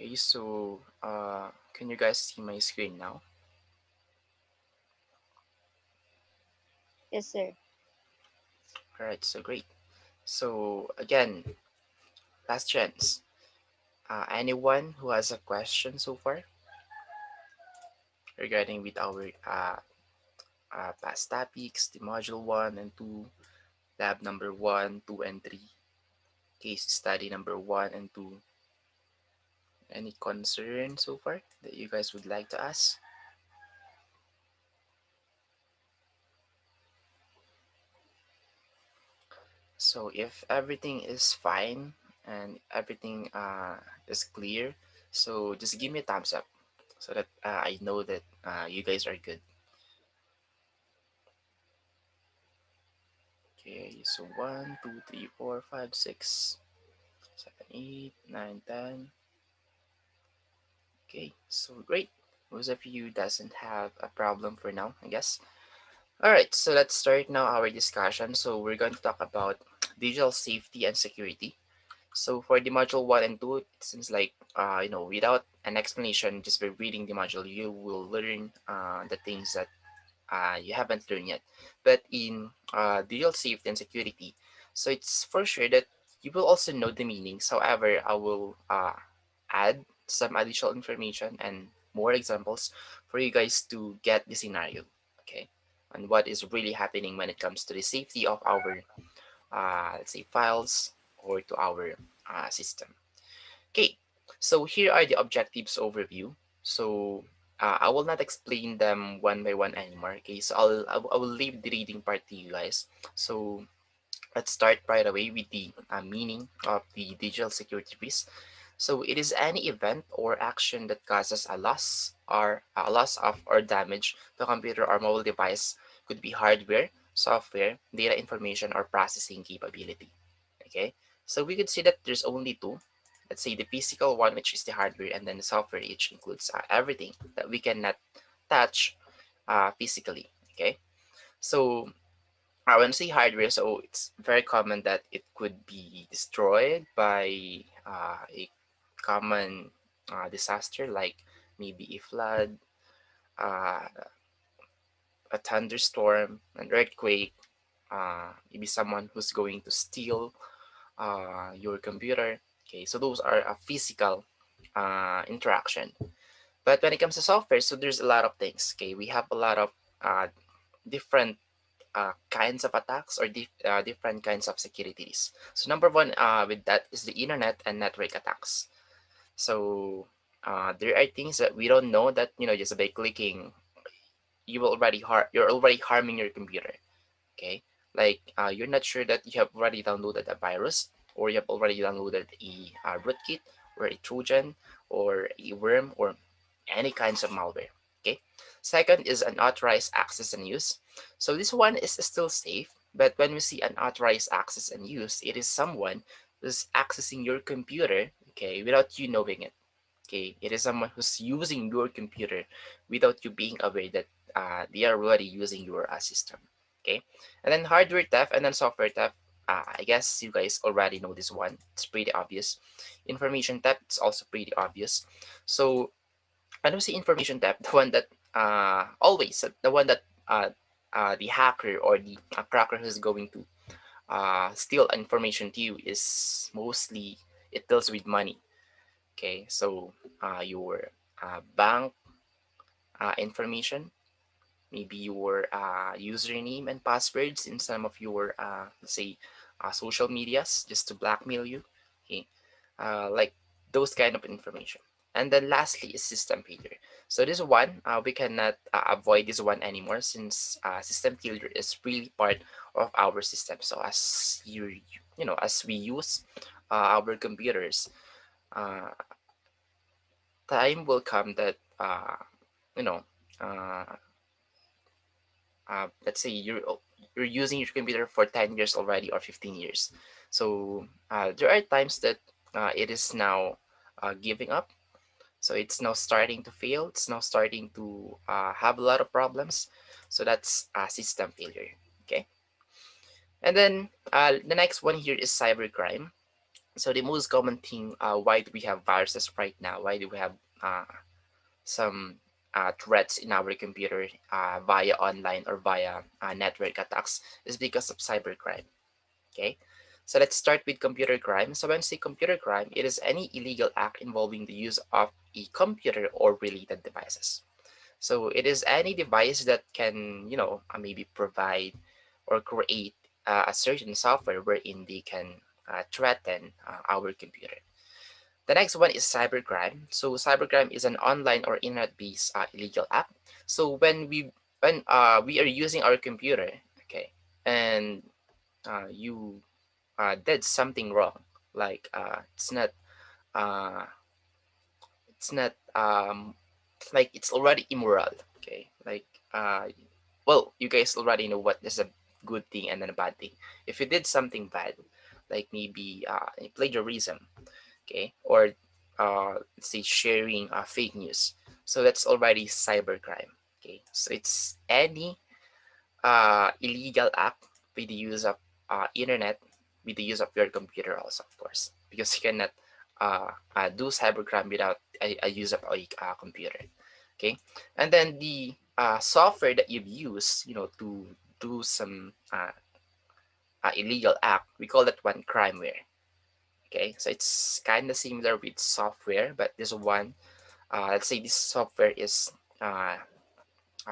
Okay, so can you guys see my screen now? Yes, sir. All right, so great. So again, last chance. Anyone who has a question so far regarding with our past topics, the module 1 and 2, lab number 1, 2, and 3, case study number 1 and 2. Any concern so far that you guys would like to ask? So if everything is fine and everything is clear, so just give me a thumbs up so that I know that you guys are good. Okay, so 1, 2, 3, 4, 5, 6, 7, 8, 9, 10. Okay, so great. Most of you doesn't have a problem for now, I guess. All right, so let's start now our discussion. So we're going to talk about digital safety and security. So for the module 1 and 2, it seems like, without an explanation, just by reading the module, you will learn the things that you haven't learned yet. But in digital safety and security, so it's for sure that you will also know the meanings. However, I will add some additional information and more examples for you guys to get the scenario, okay? And what is really happening when it comes to the safety of our, let's say, files or to our system. Okay, so here are the objectives overview. So I will not explain them one by one anymore. Okay, so I will leave the reading part to you guys. So let's start right away with the meaning of the digital security risk. So it is any event or action that causes a loss of or damage to a computer or mobile device. Could be hardware, software, data information, or processing capability. Okay, so we could see that there's only two. Let's say the physical one, which is the hardware, and then the software, which includes everything that we cannot touch physically. Okay, so when I say hardware, so it's very common that it could be destroyed by a common disaster, like maybe a flood, uh, a thunderstorm, an earthquake, maybe someone who's going to steal your computer. Okay, so those are a physical interaction. But when it comes to software, so there's a lot of things. Okay, we have a lot of different kinds of attacks or different kinds of securities. So number one with that is the internet and network attacks. So there are things that we don't know that just by clicking you're already harming your computer. Okay, like you're not sure that you have already downloaded a virus or you have already downloaded a rootkit or a trojan or a worm or any kinds of malware. Okay, second is unauthorized access and use. So this one is still safe, but when we see unauthorized access and use, it is someone who's accessing your computer, okay, without you knowing it. Okay, it is someone who's using your computer without you being aware that they are already using your system. Okay, and then hardware theft and then software theft. I guess you guys already know this one. It's pretty obvious. Information theft is also pretty obvious. So I don't see information theft, the one that always the one that the hacker or the cracker who's going to steal information to you is mostly it deals with money. Okay, so your bank information, maybe your username and passwords in some of your let's say social medias just to blackmail you. Okay, like those kind of information. And then lastly is system failure. So this one we cannot avoid this one anymore since system failure is really part of our system. So as as we use our computers, uh, time will come that you know uh, let's say you're using your computer for 10 years already or 15 years. So there are times that it is now giving up. So it's now starting to fail. It's now starting to have a lot of problems. So that's system failure. Okay, and then the next one here is cybercrime. So the most common thing, why do we have viruses right now? Why do we have some threats in our computer via online or via network attacks? Is because of cybercrime. Okay, so let's start with computer crime. So when we say computer crime, it is any illegal act involving the use of a computer or related devices. So it is any device that can, maybe provide or create a certain software wherein they can threaten our computer. The next one is cybercrime. So cybercrime is an online or internet-based illegal act. So when we are using our computer, okay, and you did something wrong, like uh, it's not like it's already immoral, okay, like well, you guys already know what is a good thing and then a bad thing. If you did something bad, like maybe plagiarism, okay, or let's say sharing fake news, so that's already cybercrime. Okay, so it's any illegal act with the use of internet, with the use of your computer also, of course, because you cannot do cybercrime without a use of a computer. Okay, and then the software that you've used, to do some illegal act, we call that one crimeware. Okay, so it's kind of similar with software, but this one, let's say this software is uh,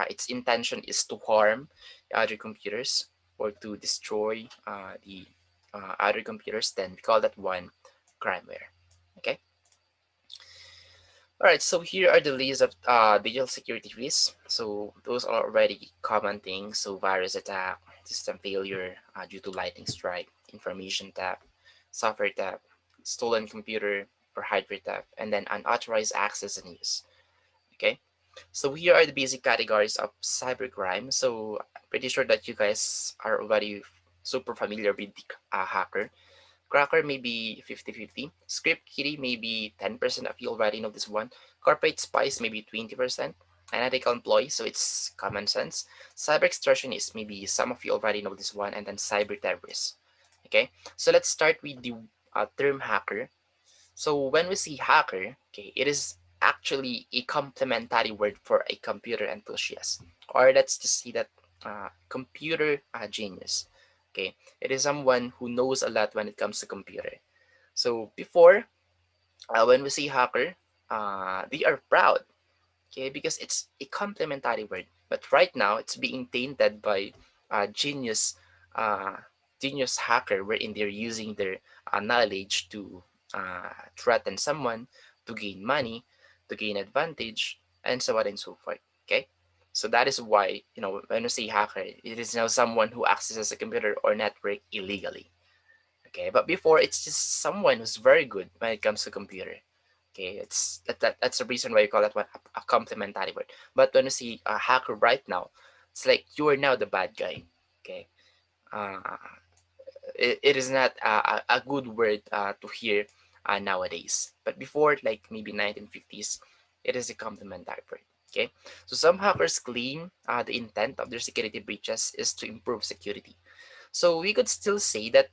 its intention is to harm other computers or to destroy the other computers, then we call that one crimeware. Okay. All right. So here are the list of digital security risks. So those are already common things. So virus attack, system failure due to lightning strike, information theft, software theft, stolen computer or hardware theft, and then unauthorized access and use. Okay. So here are the basic categories of cybercrime. So I'm pretty sure that you guys are already super familiar with the hacker. Cracker maybe 50-50. Script kiddie maybe 10% of you already know this one. Corporate spies maybe 20%. Anetical employees, so it's common sense. Cyber extortionist, maybe some of you already know this one. And then cyber terrorists. Okay, so let's start with the term hacker. So when we see hacker, okay, it is actually a complementary word for a computer enthusiast, or let's just see that computer genius. Okay, it is someone who knows a lot when it comes to computer. So before, when we see hacker, they are proud, okay, because it's a complementary word. But right now, it's being tainted by genius, uh, genius hacker, wherein they're using their knowledge to threaten someone, to gain money, to gain advantage, and so on and so forth. Okay, so that is why when we say hacker, it is now someone who accesses a computer or network illegally. Okay, but before it's just someone who's very good when it comes to computer. Okay, that's the reason why you call that one a complementary word. But when you see a hacker right now, it's like you are now the bad guy. Okay, uh, it is not a good word to hear nowadays. But before, like maybe 1950s, it is a complementary word. Okay, so some hackers claim the intent of their security breaches is to improve security. So we could still say that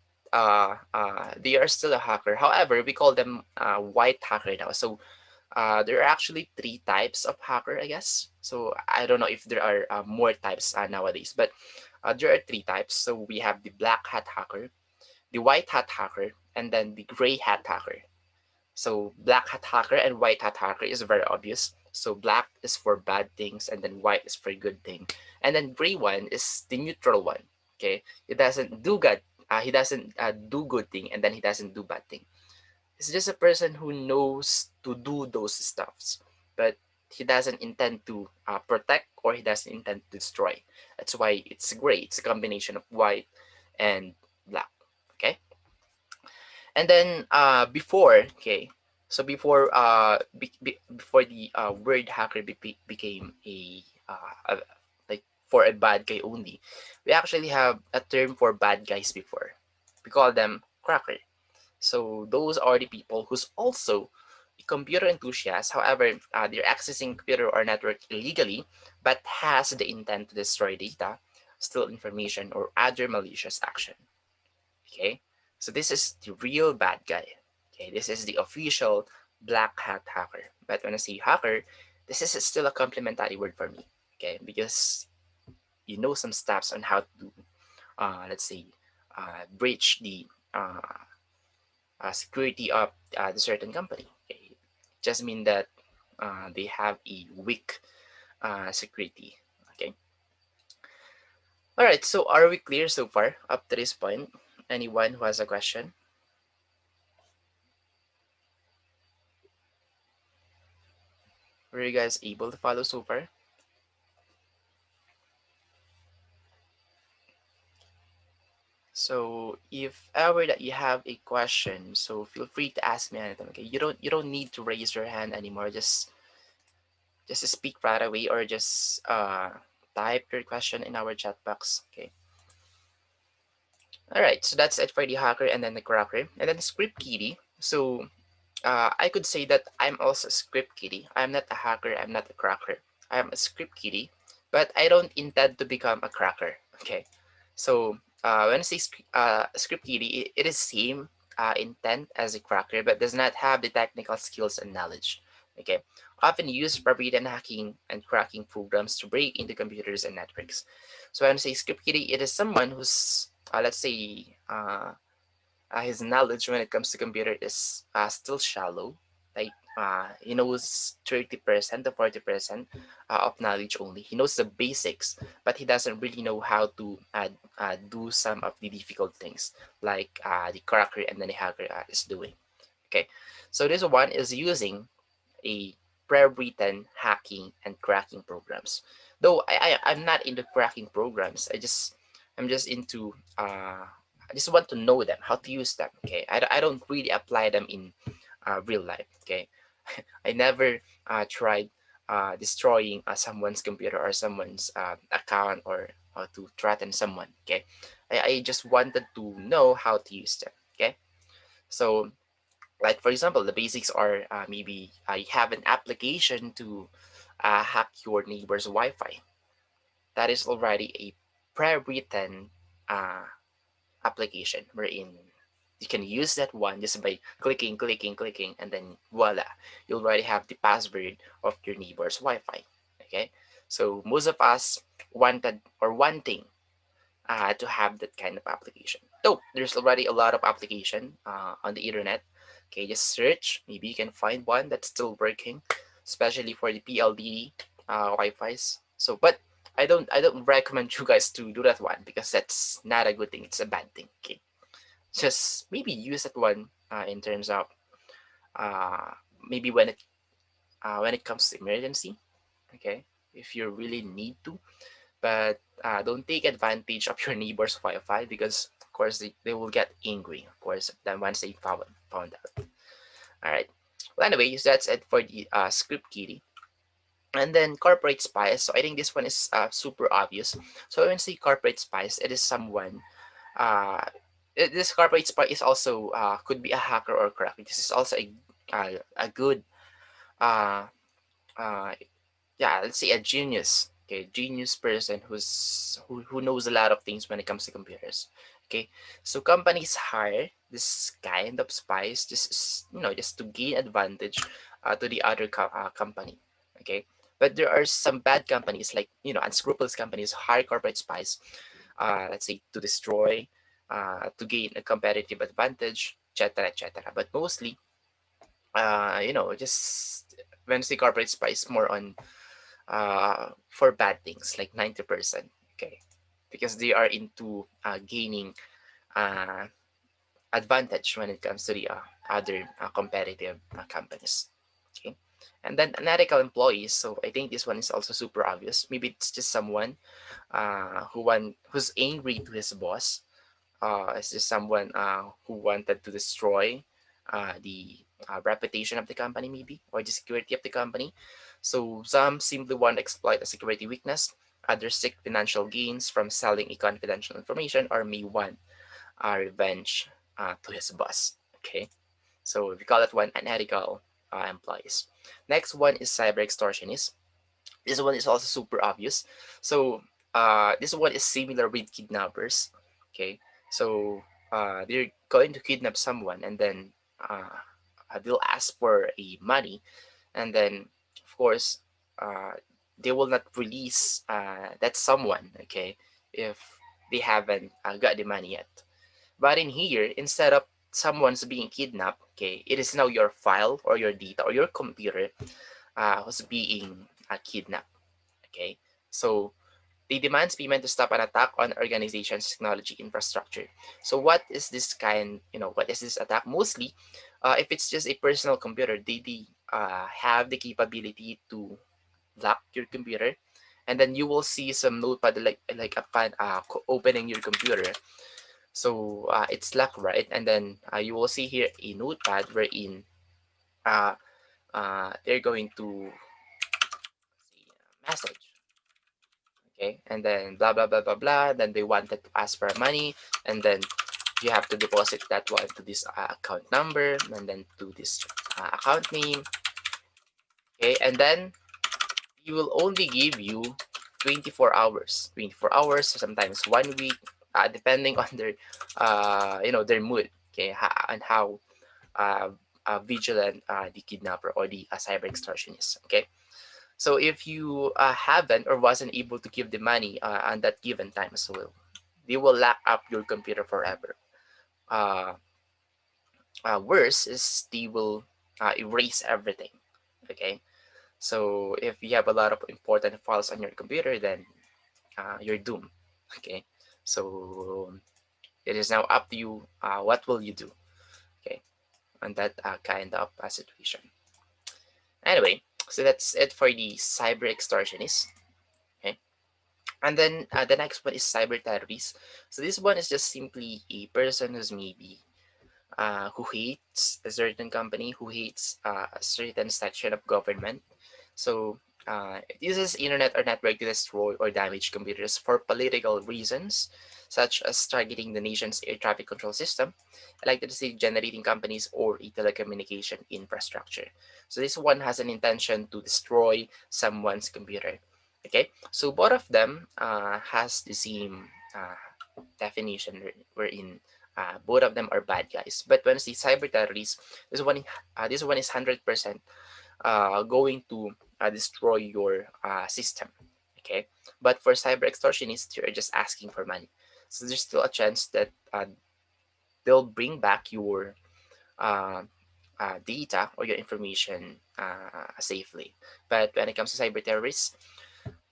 they are still a hacker. However, we call them white hacker now. So there are actually three types of hacker, I guess. So I don't know if there are more types nowadays, but there are three types. So we have the black hat hacker, the white hat hacker, and then the gray hat hacker. So black hat hacker and white hat hacker is very obvious. So black is for bad things, and then white is for good thing, and then gray one is the neutral one. Okay, he doesn't do good. He doesn't do good thing, and then he doesn't do bad thing. He's just a person who knows to do those stuffs, but he doesn't intend to protect or he doesn't intend to destroy. That's why it's gray. It's a combination of white and black. Okay, and then before, so before the word hacker became a like for a bad guy only, we actually have a term for bad guys before. We call them cracker. So those are the people who's also a computer enthusiast. However, they're accessing computer or network illegally, but has the intent to destroy data, steal information, or other malicious action. Okay, so this is the real bad guy. Okay, this is the official black hat hacker. But when I say hacker, this is still a complimentary word for me. Okay, because you know some steps on how to, let's say, breach the security of the certain company. Okay, just mean that they have a weak security. Okay. All right. So are we clear so far up to this point? Anyone who has a question? Were you guys able to follow so far? So if ever that you have a question, so feel free to ask me anything. Okay, you don't need to raise your hand anymore. Just speak right away or just type your question in our chat box. Okay. All right. So that's it for the hacker and then the cracker and then the script kiddie. So I could say that I'm also a script kiddie. I'm not a hacker. I'm not a cracker. I'm a script kiddie, but I don't intend to become a cracker. Okay, so when I say script kiddie, it is same intent as a cracker, but does not have the technical skills and knowledge. Okay, often used for written hacking and cracking programs to break into computers and networks. So when I say script kiddie, it is someone who's let's say his knowledge when it comes to computer is still shallow. Like he knows 30% to 40% of knowledge only. He knows the basics, but he doesn't really know how to do some of the difficult things like the cracker and then the hacker is doing. Okay, so this one is using a pre-written hacking and cracking programs. Though I'm not into cracking programs. I'm just into I just want to know them, how to use them. Okay, I don't really apply them in real life. Okay, I never tried destroying someone's computer or someone's account or to threaten someone. Okay, I just wanted to know how to use them. Okay, so like for example the basics are maybe you have an application to hack your neighbor's wi-fi. That is already a pre-written uh, application wherein you can use that one just by clicking and then voila, you already have the password of your neighbor's wi-fi. Okay, so most of us wanted or wanting to have that kind of application. Though there's already a lot of application on the internet. Okay, just search. Maybe you can find one that's still working, especially for the PLDT Wi-Fi's. So, but I don't recommend you guys to do that one because that's not a good thing. It's a bad thing. Okay, just maybe use that one in terms of uh, maybe when it comes to emergency. Okay, if you really need to, but don't take advantage of your neighbor's Wi-Fi because of course they will get angry of course then once they found out. All right, well anyways that's it for the script kiddie and then corporate spies. So I think this one is super obvious. So when I say corporate spies, it is someone uh, this corporate spy is also could be a hacker or cracker. This is also a good uh, uh, yeah, let's say a genius. Okay, genius person who knows a lot of things when it comes to computers. Okay, so companies hire this kind of spies just just to gain advantage to the other company. Okay, but there are some bad companies like unscrupulous companies hire corporate spies. Let's say to destroy, to gain a competitive advantage, etc., etc. But mostly, just when I say corporate spies, more on for bad things like 90%. Okay, because they are into gaining uh, advantage when it comes to the other competitive companies. Okay, and then Anetical Employees. So I think this one is also super obvious. Maybe it's just someone who's angry to his boss. It's just someone who wanted to destroy the reputation of the company, maybe, or the security of the company. So some simply want to exploit a security weakness. Others seek financial gains from selling a confidential information, or may want revenge to his boss. Okay, so we call that one unethical employees. Next one is cyber extortionist. This one is also super obvious. So this one is similar with kidnappers. Okay, so they're going to kidnap someone and then they'll ask for a money, and then of course uh, they will not release that someone, okay, if they haven't got the money yet. But in here, instead of someone's being kidnapped, okay, it is now your file or your data or your computer who's being kidnapped, okay. So they demands payment to stop an attack on organization's technology infrastructure. So what is this kind, what is this attack? Mostly, if it's just a personal computer, they have the capability to lock your computer, and then you will see some notepad like upon opening your computer. So it's locked, right? And then you will see here a notepad wherein uh, they're going to say message, okay, and then blah blah blah blah blah. Then they wanted to ask for money, and then you have to deposit that one to this account number, and then to this account name, okay, and then he will only give you 24 hours, 24 hours, sometimes 1 week, depending on their their mood, okay, and how uh, vigilant the kidnapper or the cyber extortionist, okay. So if you haven't or wasn't able to give the money on that given time as well, they will lock up your computer forever. Uh, Worse is they will erase everything. Okay, so if you have a lot of important files on your computer, then you're doomed. Okay, so it is now up to you. What will you do? Okay, on that kind of situation. Anyway, so that's it for the cyber extortionist. Okay. And then the next one is cyber terrorist. So this one is just simply a person who's maybe who hates a certain company, who hates a certain section of government. So it uses internet or network to destroy or damage computers for political reasons, such as targeting the nation's air traffic control system, electricity generating companies, or a telecommunication infrastructure. So this one has an intention to destroy someone's computer. Okay, so both of them has the same definition wherein both of them are bad guys. But when it's the cyber terrorists, this one is 100% going to destroy your system. Okay, but for cyber extortionists, you're just asking for money. So there's still a chance that they'll bring back your uh, data or your information safely. But when it comes to cyber terrorists,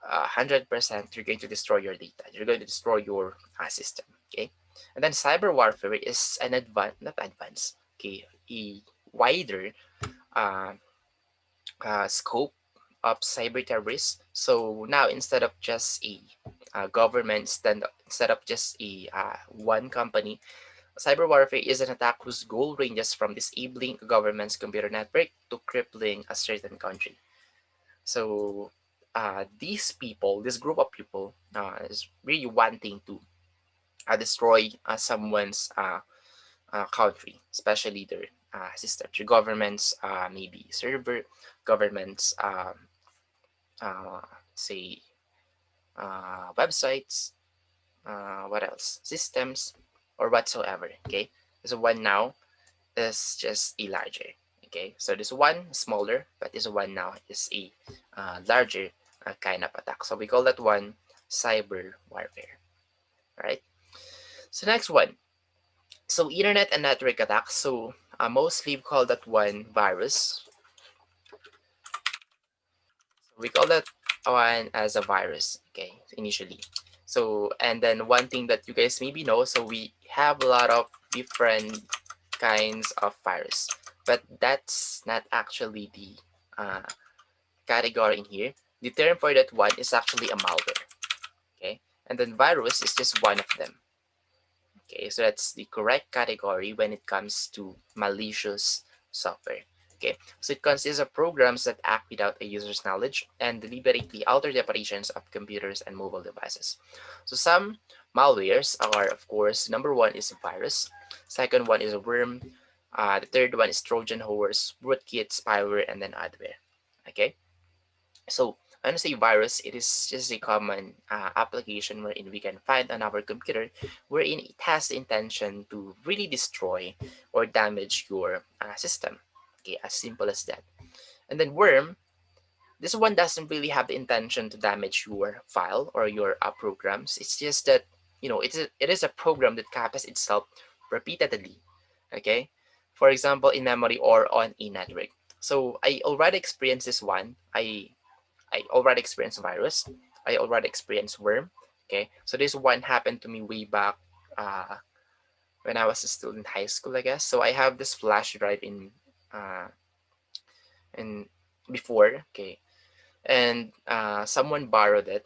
100% you're going to destroy your data. You're going to destroy your system. Okay, and then cyber warfare is an not advanced. Okay, a wider uh, scope of cyber terrorists. So now instead of just a government stand, instead of just a one company, cyber warfare is an attack whose goal ranges from disabling a government's computer network to crippling a certain country. So these people, this group of people, is really wanting to destroy someone's country, especially their system, their government's maybe server, government's uh, say websites, what else, systems, or whatsoever. Okay, so one now is just a larger. Okay, so this one smaller, but this one now is a larger kind of attack. So we call that one cyber warfare. Right. So next one. So internet and network attacks. So mostly we call that one virus. So we call that one as a virus. Okay, initially. So and then one thing that you guys maybe know. So we have a lot of different kinds of virus, but that's not actually the uh, category in here. The term for that one is actually a malware. Okay, and then virus is just one of them. Okay, so that's the correct category when it comes to malicious software. Okay, so it consists of programs that act without a user's knowledge and deliberately alter the operations of computers and mobile devices. So some malwares are, of course, number one is a virus, second one is a worm, the third one is Trojan horse, rootkit, spyware, and then adware. Okay, So when I say virus, it is just a common application wherein we can find on our computer, wherein it has the intention to really destroy or damage your system. Okay, as simple as that. And then worm, this one doesn't really have the intention to damage your file or your programs. It's just that, it is a program that copies itself repeatedly. Okay, for example, in memory or on a network. So I already experienced this one. I already experienced virus. I already experienced worm. Okay, so this one happened to me way back uh, when I was still in high school, I guess. So I have this flash drive uh, in before. Okay, and someone borrowed it,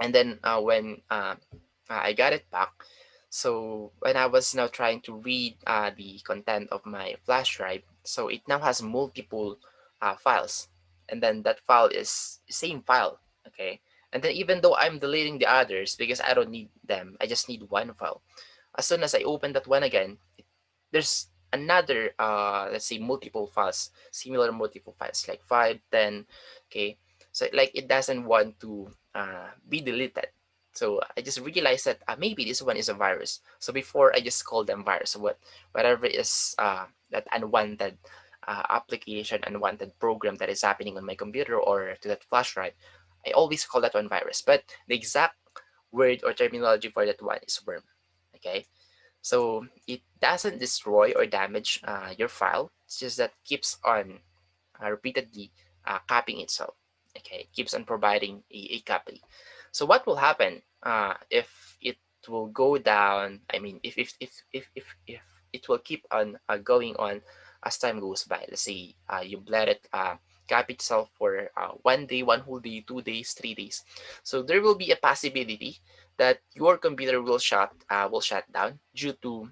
and then when I got it back, so when I was now trying to read the content of my flash drive, so it now has multiple files, and then that file is the same file. Okay, and then even though I'm deleting the others because I don't need them, I just need one file. As soon as I open that one again, there's another let's say multiple files, similar multiple files like 5, 10. Okay, so like it doesn't want to be deleted. So I just realized that maybe this one is a virus. So before I just call them virus. So whatever is that unwanted application, unwanted program that is happening on my computer or to that flash drive, I always call that one virus. But the exact word or terminology for that one is worm. Okay, so it doesn't destroy or damage your file. It's just that keeps on repeatedly copying itself. Okay, it keeps on providing a copy. So what will happen if it will go down? I mean, if it will keep on going on as time goes by. Let's say you let it copy itself for one day, one whole day, 2 days, 3 days. So there will be a possibility that your computer will shut down due to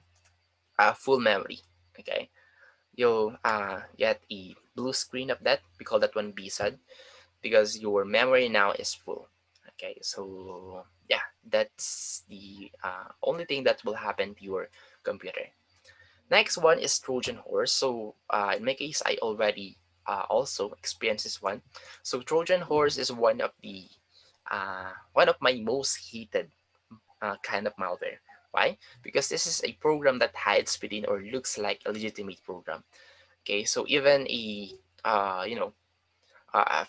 full memory. Okay, you'll get a blue screen of that. We call that one BSUD because your memory now is full. Okay, so yeah, that's the only thing that will happen to your computer. Next one is Trojan horse. So in my case, I already also experienced this one. So Trojan horse is one of my most hated kind of malware. Why? Because this is a program that hides within or looks like a legitimate program. Okay, so even a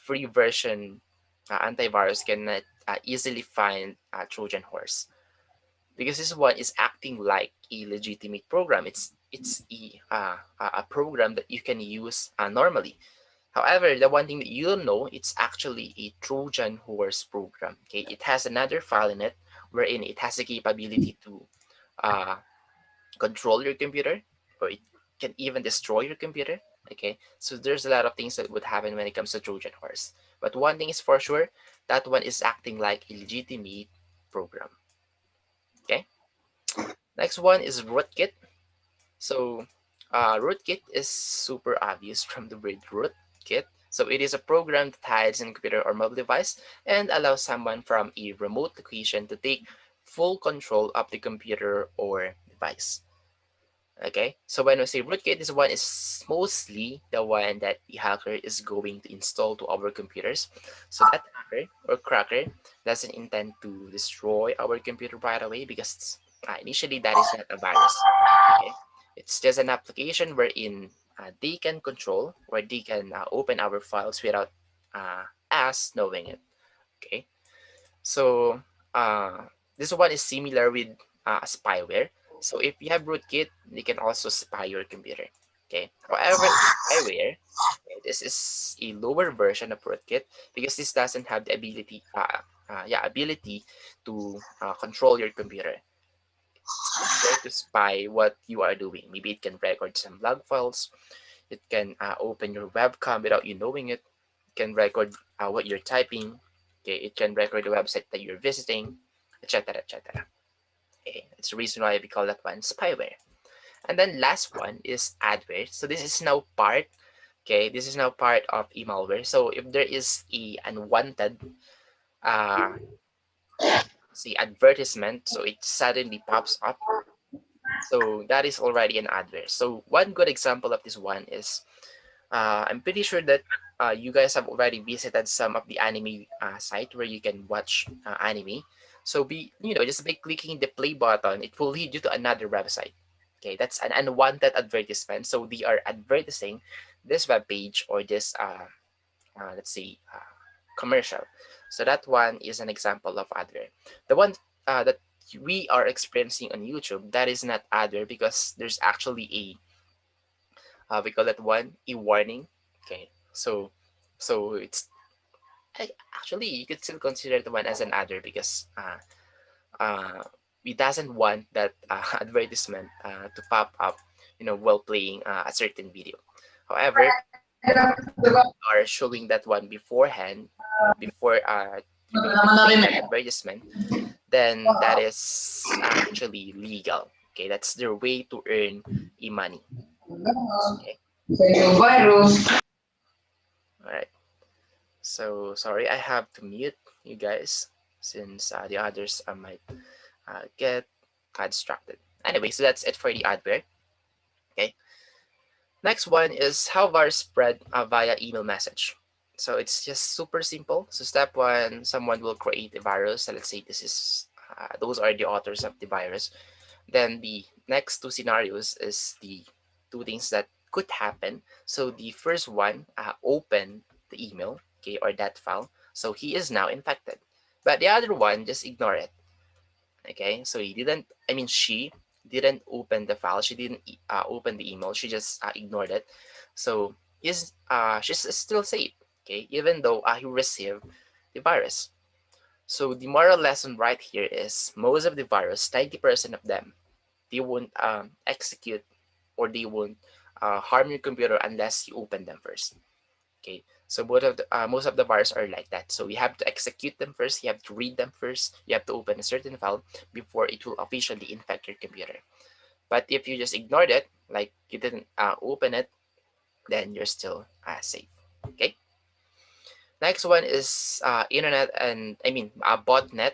free version antivirus cannot easily find Trojan horse because this one is acting like a legitimate program. It's a program that you can use normally. However, the one thing that you don't know, it's actually a Trojan horse program. Okay, it has another file in it wherein it has the capability to uh, control your computer, or it can even destroy your computer. Okay, so there's a lot of things that would happen when it comes to Trojan horse. But one thing is for sure, that one is acting like a legitimate program. Okay, next one is rootkit. So rootkit is super obvious from the word rootkit. So it is a program that hides in a computer or mobile device and allows someone from a remote location to take full control of the computer or device. Okay, so when we say rootkit, this one is mostly the one that the hacker is going to install to our computers. So that hacker or cracker doesn't intend to destroy our computer right away because initially that is not a virus. Okay, it's just an application wherein they can control or they can open our files without us knowing it. Okay, so this one is similar with spyware. So if you have rootkit, they can also spy your computer. Okay. However, in spyware, okay, this is a lower version of rootkit because this doesn't have the ability to control your computer. It's just there to spy what you are doing. Maybe it can record some log files. It can open your webcam without you knowing it. It can record what you're typing. Okay, it can record the website that you're visiting, etc., etc. Okay, that's the reason why we call that one spyware. And then last one is adware. So this is now part. Okay, this is now part of a malware. So if there is a unwanted, uh, see advertisement, so it suddenly pops up. So that is already an adware. So one good example of this one is I'm pretty sure that. you guys have already visited some of the anime site where you can watch anime. So just by clicking the play button, it will lead you to another website. Okay, that's an unwanted advertisement. So they are advertising this web page or this let's say commercial. So that one is an example of adware. The one that we are experiencing on YouTube, that is not adware because there's actually we call that one a warning. Okay, so it's actually you could still consider the one as an adware because uh, we doesn't want that advertisement to pop up, while playing a certain video. However, are showing that one beforehand, before you're going to play that advertisement, then that is actually legal. Okay, that's their way to earn money. Okay, all right. So sorry, I have to mute you guys since the others might get distracted. Anyway, so that's it for the adware. Okay. Next one is how virus spread via email message. So it's just super simple. So step one, someone will create a virus. So let's say this is those are the authors of the virus. Then the next two scenarios is the two things that could happen. So the first one, open the email, okay, or that file. So he is now infected. But the other one, just ignore it. Okay, so he didn't. I mean, she didn't open the file. She didn't open the email. She just ignored it. So she's still safe. Okay, even though he received the virus. So the moral lesson right here is most of the virus, 90% of them, they won't execute or they won't harm your computer unless you open them first. Okay, so most of the virus are like that. So you have to execute them first. You have to read them first. You have to open a certain file before it will officially infect your computer. But if you just ignored it, like you didn't open it, then you're still safe. Okay. Next one is internet and I mean botnet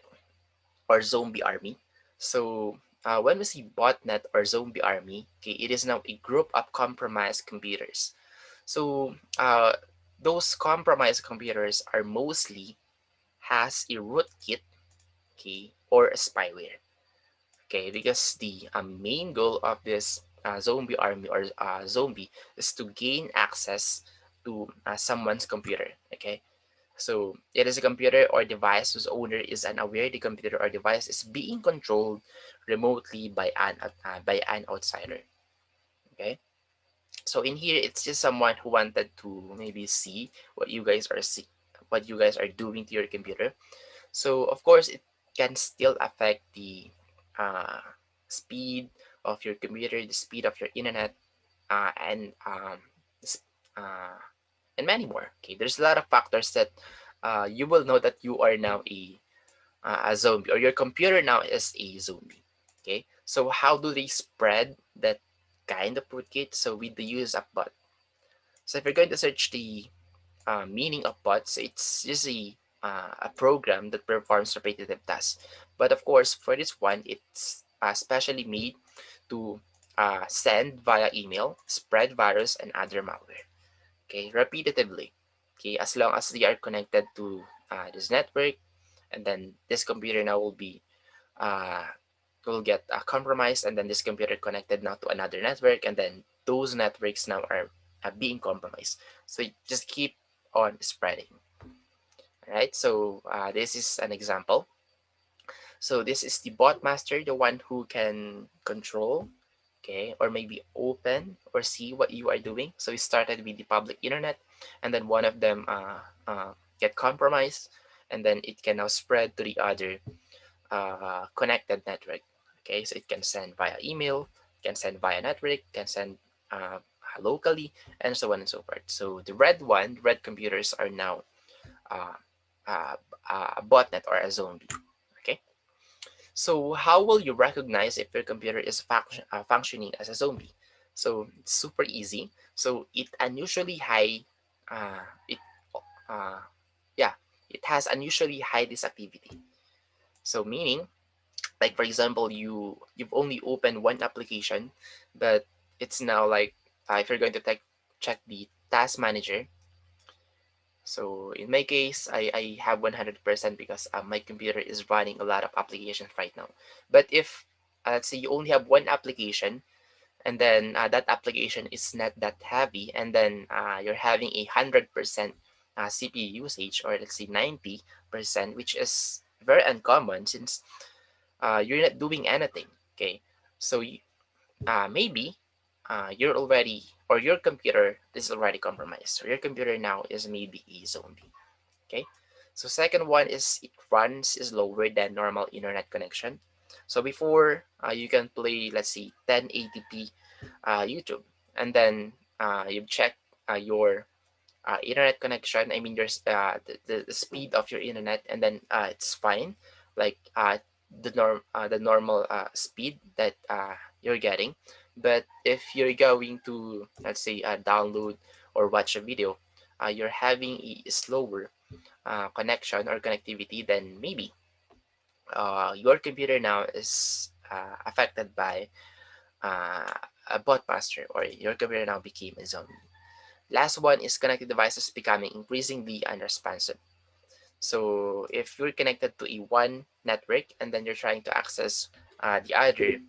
or zombie army. So when we see botnet or zombie army, okay, it is now a group of compromised computers. So those compromised computers are mostly has a rootkit, okay, or a spyware, okay, because the main goal of this zombie army or zombie is to gain access to someone's computer, okay. So it is a computer or device whose owner is unaware the computer or device is being controlled remotely by an outsider, okay. So in here, it's just someone who wanted to maybe see what you guys are doing to your computer. So of course, it can still affect the uh, speed of your computer, the speed of your internet, s- uh, and many more. Okay, there's a lot of factors that you will know that you are now a zombie or your computer now is a zombie. Okay, so how do they spread that kind of rootkit? So with the use of bot. So if you're going to search the meaning of bots, it's just a program that performs repetitive tasks. But of course, for this one, it's specially made to send via email, spread virus, and other malware. Okay, repetitively. Okay, as long as they are connected to this network, and then this computer now uh, will get compromised, and then this computer connected now to another network, and then those networks now are being compromised. So you just keep on spreading. All right. So this is an example. So this is the bot master, the one who can control, okay, or maybe open or see what you are doing. So it started with the public internet, and then one of them get compromised, and then it can now spread to the other connected network. Okay, so it can send via email, can send via network, can send uh, locally, and so on and so forth. So the red computers are now uh, uh, a botnet or a zombie. Okay, so how will you recognize if your computer is functioning as a zombie? So it's super easy. So it unusually high, it uh, yeah, it has unusually high this activity. So meaning, like for example, you've only opened one application, but it's now like if you're going to check the task manager, So in my case, I have 100% because my computer is running a lot of applications right now. But if let's say you only have one application, and then that application is not that heavy, and then you're having 100% CPU usage, or let's say 90%, which is very uncommon since you're not doing anything. Okay, so maybe you're already, or your computer is already compromised. So your computer now is maybe a zombie. Okay, so second one is it runs slower than normal internet connection. So before you can play, let's say 1080p YouTube, and then you check your internet connection. I mean, your the speed of your internet, and then it's fine, like the normal speed that you're getting. But if you're going to, let's say, download or watch a video, you're having a slower connection or connectivity, then maybe your computer now is affected by uh, a bot buster, or your computer now became a zombie. Last one is connected devices becoming increasingly unresponsive. So if you're connected to a one network, and then you're trying to access the other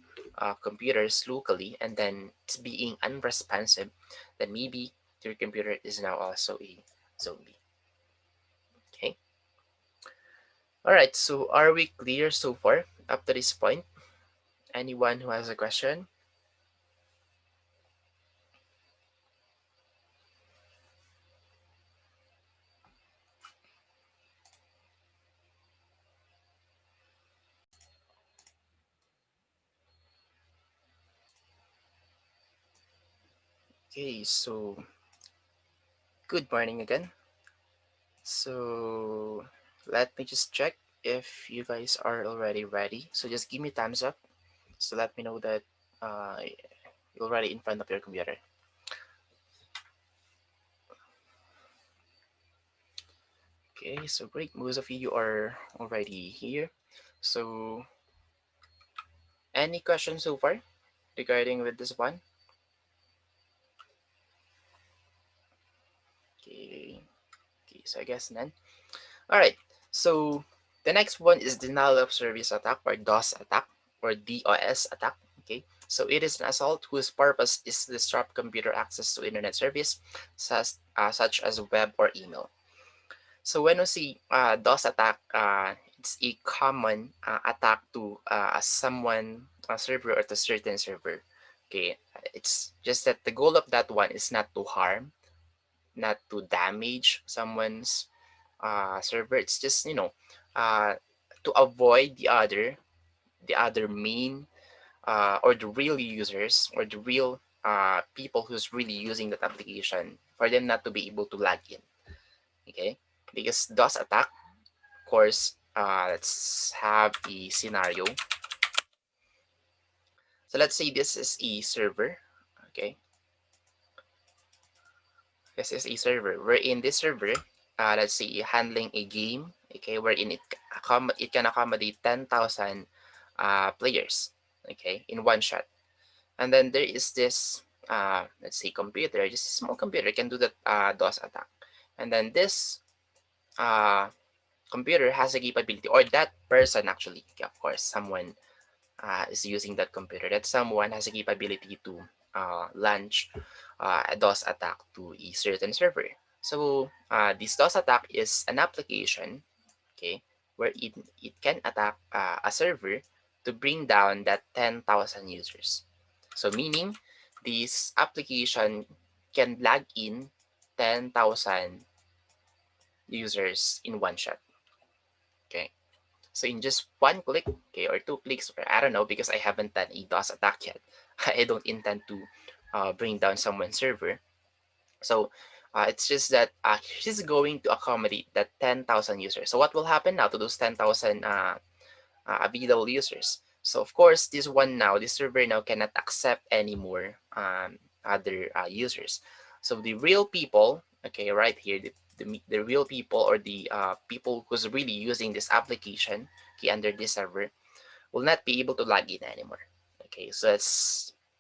computers locally, and then it's being unresponsive, then maybe your computer is now also a zombie. Okay. All right. So are we clear so far up to this point? Anyone who has a question? Okay. So good morning again. So let me just check if you guys are already ready. So just give me thumbs up. So let me know that you're already in front of your computer. Okay, so great. Most of you are already here. So any questions so far regarding with this one? Okay. Okay, so I guess none. All right. So the next one is denial of service attack, or DOS attack, or DOS attack. Okay. So it is an assault whose purpose is to disrupt computer access to internet service, such as web or email. So when we see DOS attack, it's a common attack to someone, a server, or to certain server. Okay, it's just that the goal of that one is not to harm, not to damage someone's server. It's just, uh, to avoid the other main or the real users, or the real people who's really using that application, for them not to be able to log in. Okay, because DOS attack, of course, let's have a scenario. So let's say this is a server. Okay, this is a server. We're in this server. Let's say handling a game. Okay, wherein it can accommodate 10,000 players. Okay, in one shot. And then there is this let's say computer, just a small computer can do that DOS attack. And then this uh, computer has a capability, or that person actually, of course, someone is using that computer, that someone has a capability to launch a DOS attack to a certain server. So this DOS attack is an application, okay, where it can attack a server to bring down that 10,000 users. So meaning this application can log in 10,000 users in one shot. Okay. So in just one click, okay, or two clicks, or I don't know, because I haven't done a DOS attack yet. I don't intend to bring down someone's server. So it's just that she's going to accommodate that 10,000 users. So what will happen now to those 10,000 available users? So of course, this server now cannot accept any more other users. So the real people, okay, right here, the real people, or the people who's really using this application, okay, under this server, will not be able to log in anymore. Okay, so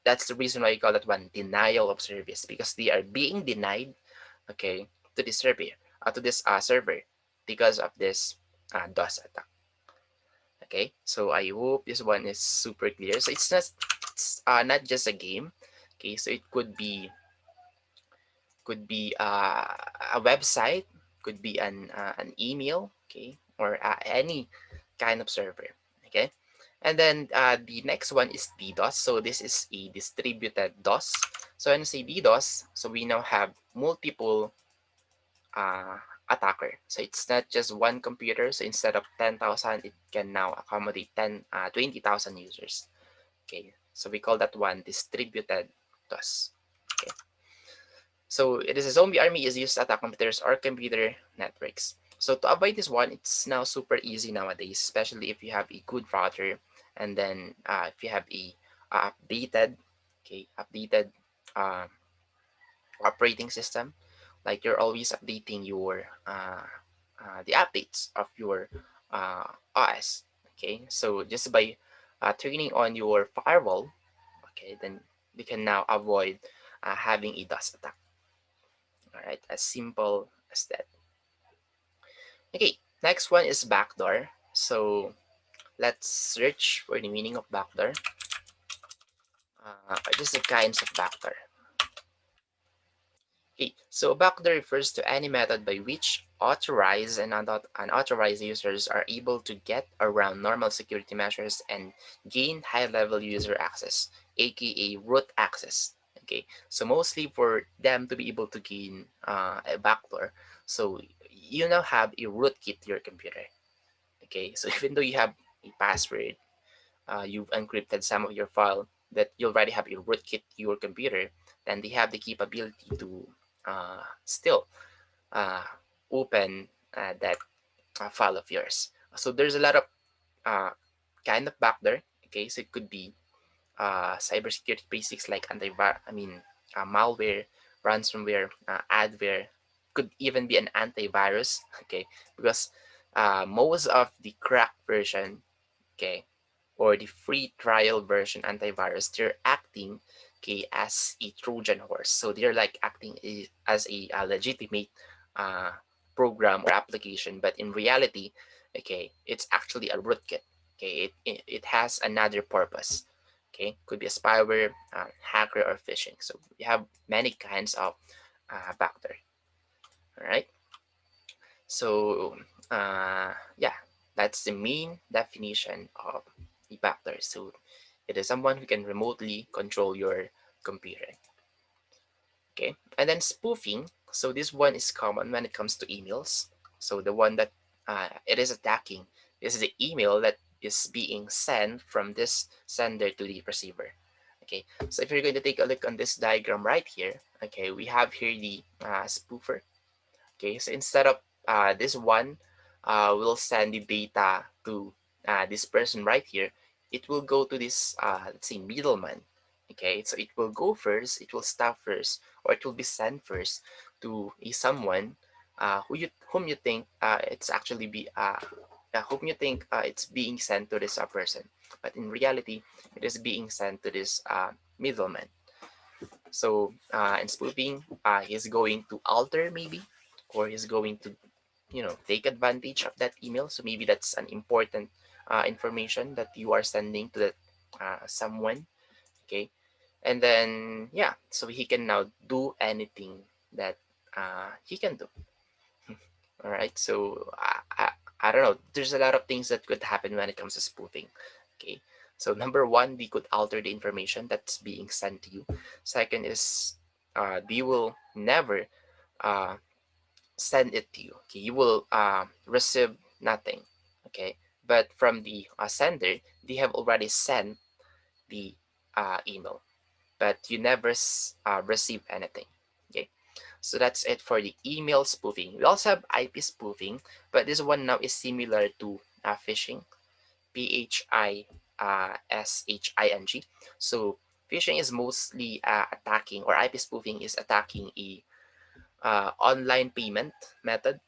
that's the reason why you call that one denial of service, because they are being denied, okay, to the server. to this server because of this DOS attack. Okay, so I hope this one is super clear. So it's not just a game. Okay, so it could be a website, could be an email, okay, or any kind of server. Okay, and then the next one is DDoS. So this is a distributed DOS. So when I say DDoS, so we now have multiple uh, attacker. So it's not just one computer. So instead of 10,000, it can now accommodate 20,000 users. Okay, so we call that one distributed DOS. Okay, so it is a zombie army is used to attack computers or computer networks. So to avoid this one, it's now super easy nowadays, especially if you have a good router, and then if you have a updated uh, operating system, like you're always updating your the updates of your OS. Okay, so just by turning on your firewall, okay, then we can now avoid having a DOS attack. All right, as simple as that. Okay, next one is backdoor. So let's search for the meaning of backdoor. Just the kinds of backdoor. Okay, so backdoor refers to any method by which authorized and unauthorized users are able to get around normal security measures and gain high-level user access, aka root access. Okay, so mostly for them to be able to gain a backdoor, so you now have a rootkit to your computer. Okay, so even though you have a password, you've encrypted some of your file that you already have a rootkit to your computer, then they have the capability to still uh, open that file of yours. So there's a lot of uh, kind of backdoor. Okay, so it could be cybersecurity basics like malware, ransomware, adware. Could even be an antivirus. Okay, because most of the cracked version, okay, or the free trial version antivirus, they're acting, okay, as a Trojan horse. So they're like acting as a legitimate uh, program or application, but in reality, okay, it's actually a rootkit. Okay, it has another purpose. Okay, could be a spyware, hacker, or phishing. So we have many kinds of backdoor. All right. So yeah, that's the main definition of a backdoor. So it is someone who can remotely control your computer. Okay, and then spoofing. So this one is common when it comes to emails. So the one that it is attacking is the email that is being sent from this sender to the receiver. Okay, so if you're going to take a look on this diagram right here, okay, we have here the spoofer. Okay, so instead of this one will send the data to this person right here, it will go to this, let's say, middleman. Okay, so it will go first, it will stop first, or it will be sent first to a someone whom you think whom you think it's being sent to this person, but in reality, it is being sent to this middleman. So in spoofing, he's going to alter maybe, or he's going to take advantage of that email. So maybe that's an important information that you are sending to that someone. Okay, and then yeah, so he can now do anything that he can do. All right, so I don't know. There's a lot of things that could happen when it comes to spoofing. Okay, so number one, they could alter the information that's being sent to you. Second is they will never uh, send it to you. Okay, you will receive nothing. Okay, but from the sender, they have already sent the email, but you never receive anything. Okay, so that's it for the email spoofing. We also have IP spoofing, but this one now is similar to phishing, phishing. So phishing is mostly attacking, or IP spoofing is attacking a online payment method.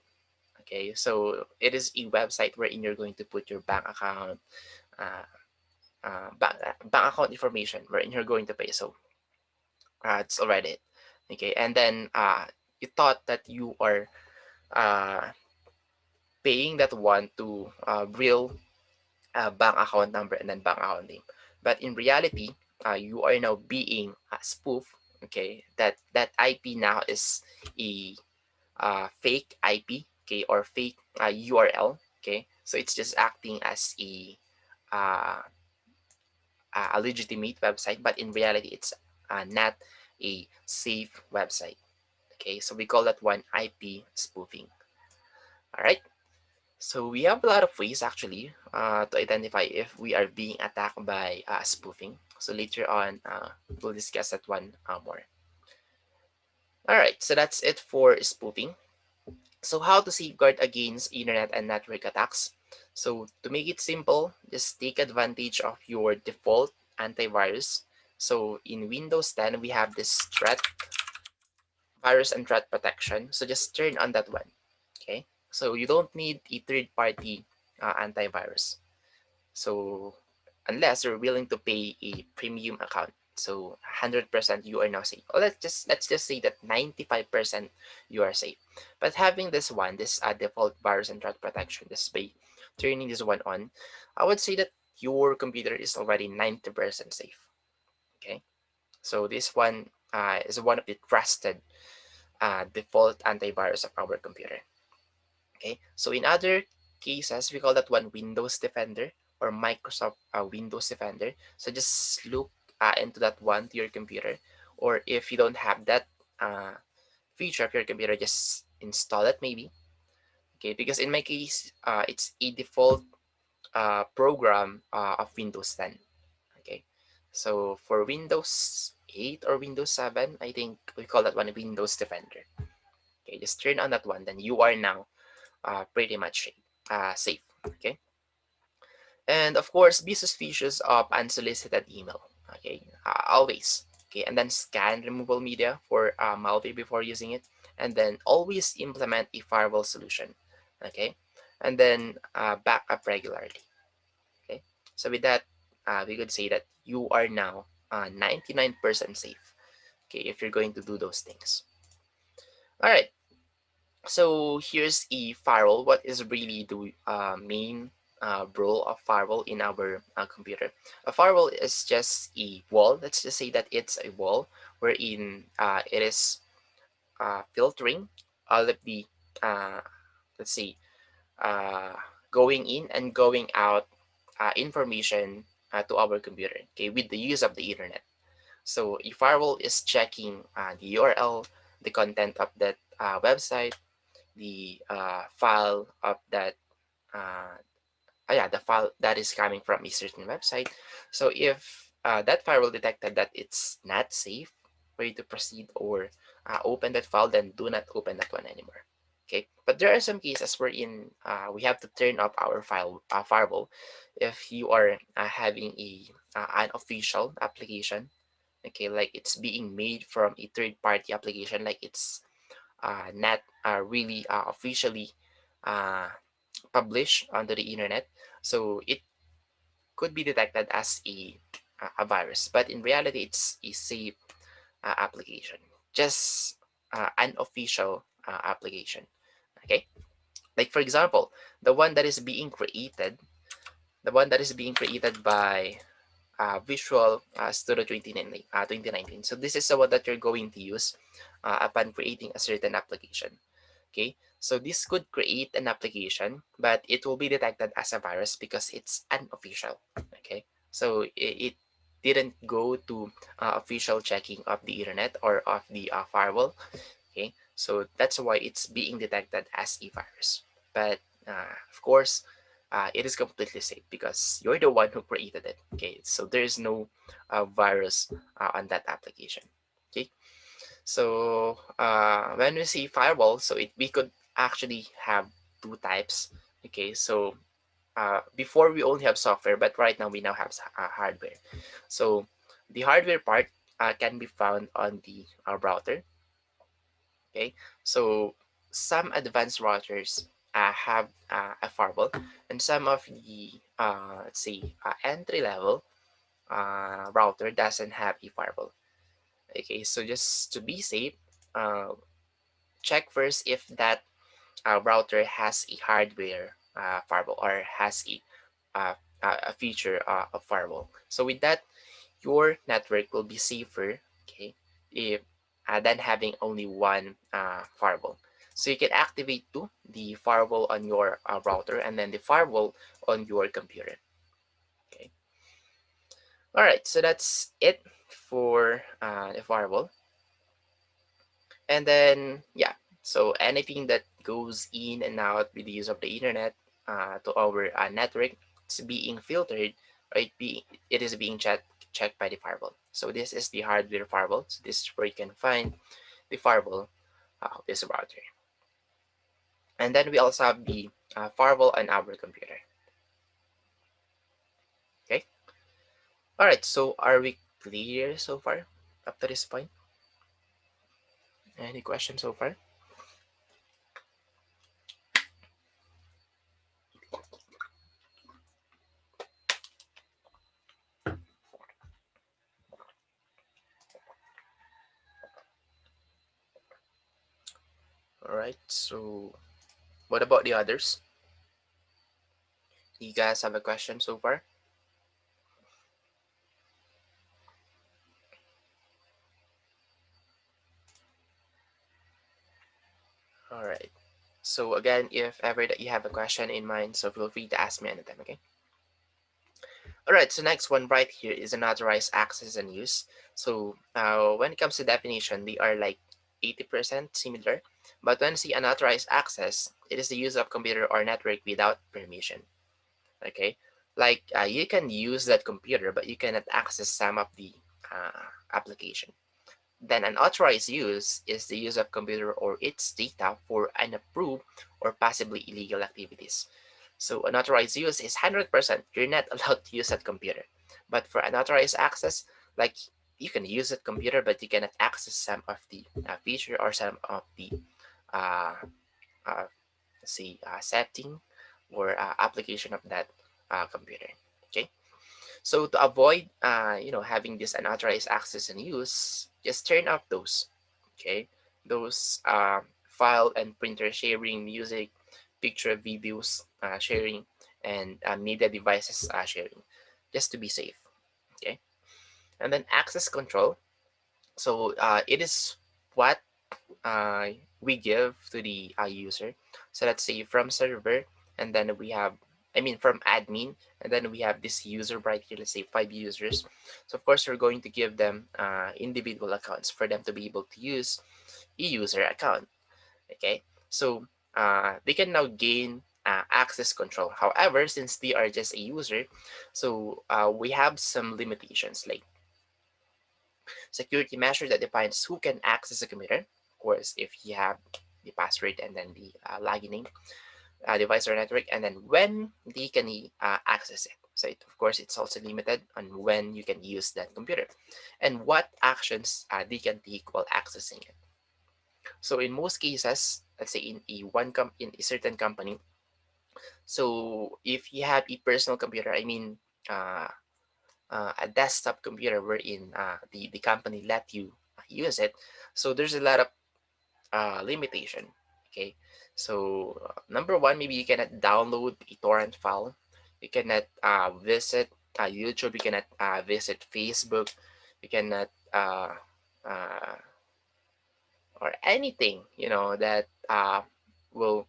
Okay, so it is a website wherein you're going to put your bank account, uh, bank account information wherein you're going to pay. So it's already it. Okay, and then you thought that you are uh, paying that one to real bank account number and then bank account name. But in reality, you are now being spoofed. Okay, that IP now is a fake IP, okay, or fake URL. Okay, so it's just acting as uh, a legitimate website, but in reality, it's not a safe website. Okay, so we call that one IP spoofing. All right. So we have a lot of ways actually to identify if we are being attacked by spoofing. So later on, we'll discuss that one more. All right, so that's it for spoofing. So how to safeguard against internet and network attacks? So to make it simple, just take advantage of your default antivirus. So in Windows 10, we have this threat, virus and threat protection. So just turn on that one. Okay. So you don't need a third-party antivirus. So unless you're willing to pay a premium account, so 100% you are now safe. Or let's just say that 95% you are safe. But having this one, this default virus and threat protection, this by turning this one on, I would say that your computer is already 90% safe. Okay, so this one is one of the trusted default antivirus of our computer. Okay, so in other cases, we call that one Windows Defender or Microsoft Windows Defender. So just look into that one to your computer, or if you don't have that uh, feature of your computer, just install it maybe. Okay, because in my case, it's a default program of Windows 10. Okay, so for Windows 8 or Windows 7, I think we call that one Windows Defender. Okay, just turn on that one, then you are now pretty much safe. Okay, and of course, be suspicious of unsolicited email. Okay, always. Okay, and then scan removable media for malware before using it, and then always implement a firewall solution. Okay, and then back up regularly. Okay, so with that, we could say that you are now 99% safe. Okay, if you're going to do those things. All right. So here's a firewall. What is really the main role of firewall in our computer? A firewall is just a wall. Let's just say that it's a wall wherein it is filtering all of the uh, let's see uh, going in and going out information to our computer. Okay, with the use of the internet. So a firewall is checking the URL, the content of that website, the file of that uh, yeah, the file that is coming from a certain website. So if that firewall detected that it's not safe for you to proceed or open that file, then do not open that one anymore. Okay, but there are some cases wherein we have to turn off our firewall if you are having an official application. Okay, like it's being made from a third-party application, like it's not really officially uh, published onto the internet. So it could be detected as a virus, but in reality, it's a safe application, just an official application. Okay, like for example, the one that is being created, the one that is being created by Visual Studio 2019. So this is the one that you're going to use upon creating a certain application. Okay, so this could create an application, but it will be detected as a virus because it's unofficial. Okay, so it didn't go to official checking of the internet or of the firewall. Okay, so that's why it's being detected as a virus. But of course, it is completely safe because you're the one who created it. Okay, so there is no virus on that application. Okay, so when we say firewall, so we could actually have two types. Okay, so before we only have software, but right now we now have hardware. So the hardware part can be found on the router. Okay, so some advanced routers have a firewall, and some of the let's say entry level router doesn't have a firewall. Okay, so just to be safe, uh, check first if that router has a hardware firewall or has uh, a feature of firewall. So with that, your network will be safer, okay, if than having only one firewall. So you can activate to the firewall on your router and then the firewall on your computer. Okay. All right. So that's it for the firewall. And then yeah. So anything that goes in and out with the use of the internet to our network, it's being filtered, right? It is being checked by the firewall. So this is the hardware firewall. So this is where you can find the firewall of this router. And then we also have the firewall on our computer. Okay. All right. So are we clear so far up to this point? Any questions so far? All right. So what about the others? You guys have a question so far? All right. So again, if ever that you have a question in mind, so feel free to ask me anytime. Okay. All right. So next one right here is unauthorized access and use. So when it comes to definition, they are like 80% similar. But when you see unauthorized access, it is the use of computer or network without permission. Okay. Like you can use that computer, but you cannot access some of the application. Then unauthorized use is the use of computer or its data for unapproved or possibly illegal activities. So unauthorized use is 100%. You're not allowed to use that computer. But for unauthorized access, like you can use that computer, but you cannot access some of the feature or some of the uh, uh, say setting or application of that computer. Okay. So to avoid, having this unauthorized access and use, just turn off those, okay? Those file and printer sharing, music, picture, videos sharing, and media devices sharing, just to be safe, okay? And then access control. So it is what uh, we give to the user. So let's say from server, and then we have, I mean, from admin, and then we have this user right here. Let's say 5 users. So of course, we're going to give them individual accounts for them to be able to use a user account. Okay, so they can now gain access control. However, since they are just a user, so we have some limitations like security measure that defines who can access the computer. Of course, if you have the password and then the login name, device or network, and then when they can access it. So of course, it's also limited on when you can use that computer and what actions they can take while accessing it. So in most cases, let's say in a certain company, so if you have a personal computer, I mean uh, a desktop computer wherein the company let you use it, so there's a lot of limitation. Okay, so number one, maybe you cannot download a torrent file, you cannot visit YouTube, you cannot visit Facebook, you cannot uh, or anything that will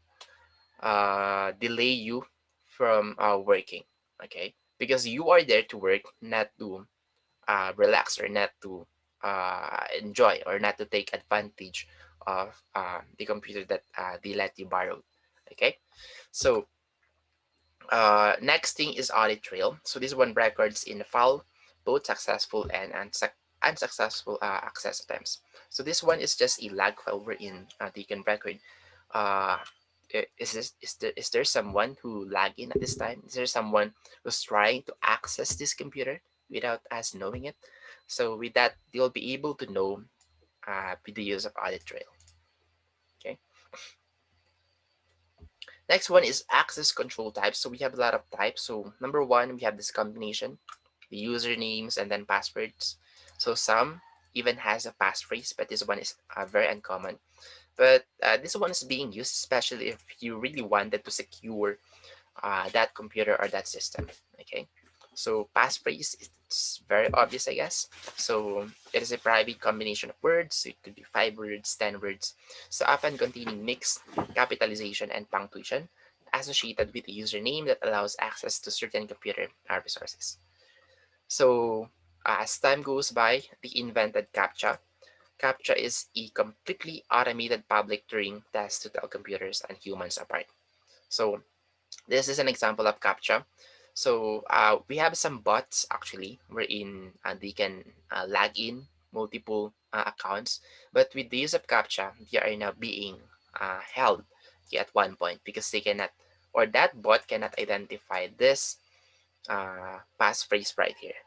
delay you from working. Okay, because you are there to work, not to relax or not to enjoy or not to take advantage of the computer that they let you borrow. Okay, so next thing is audit trail. So this one records in the file both successful and unsuccessful access attempts. So this one is just a log file wherein they can record. Uh, is there someone who logged in at this time? Is there someone who's trying to access this computer without us knowing it? So with that, they'll be able to know with the use of audit trail. Okay. Next one is access control types. So we have a lot of types. So number one, we have this combination, the usernames and then passwords. So some even has a passphrase, but this one is very uncommon. But this one is being used especially if you really wanted to secure that computer or that system. Okay, so passphrase, it's very obvious, I guess. So it is a private combination of words. So it could be 5 words, 10 words. So often containing mixed capitalization and punctuation associated with a username that allows access to certain computer resources. So as time goes by, the invented CAPTCHA. CAPTCHA is a completely automated public Turing test to tell computers and humans apart. So this is an example of CAPTCHA. So we have some bots actually wherein they can log in multiple accounts, but with the use of CAPTCHA, they are now being held at one point because they cannot, or that bot cannot identify this passphrase right here.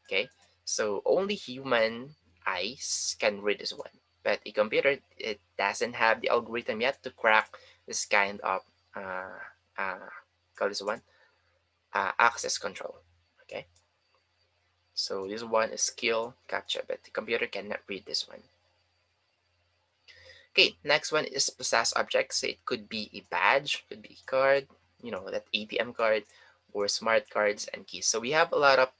Okay, so only human eyes can read this one, but a computer, it doesn't have the algorithm yet to crack this kind of uh, uh, call this one access control. Okay, so this one is skill capture, but the computer cannot read this one. Okay, next one is possess objects. So it could be a badge, could be a card, that ATM card, or smart cards and keys. So we have a lot of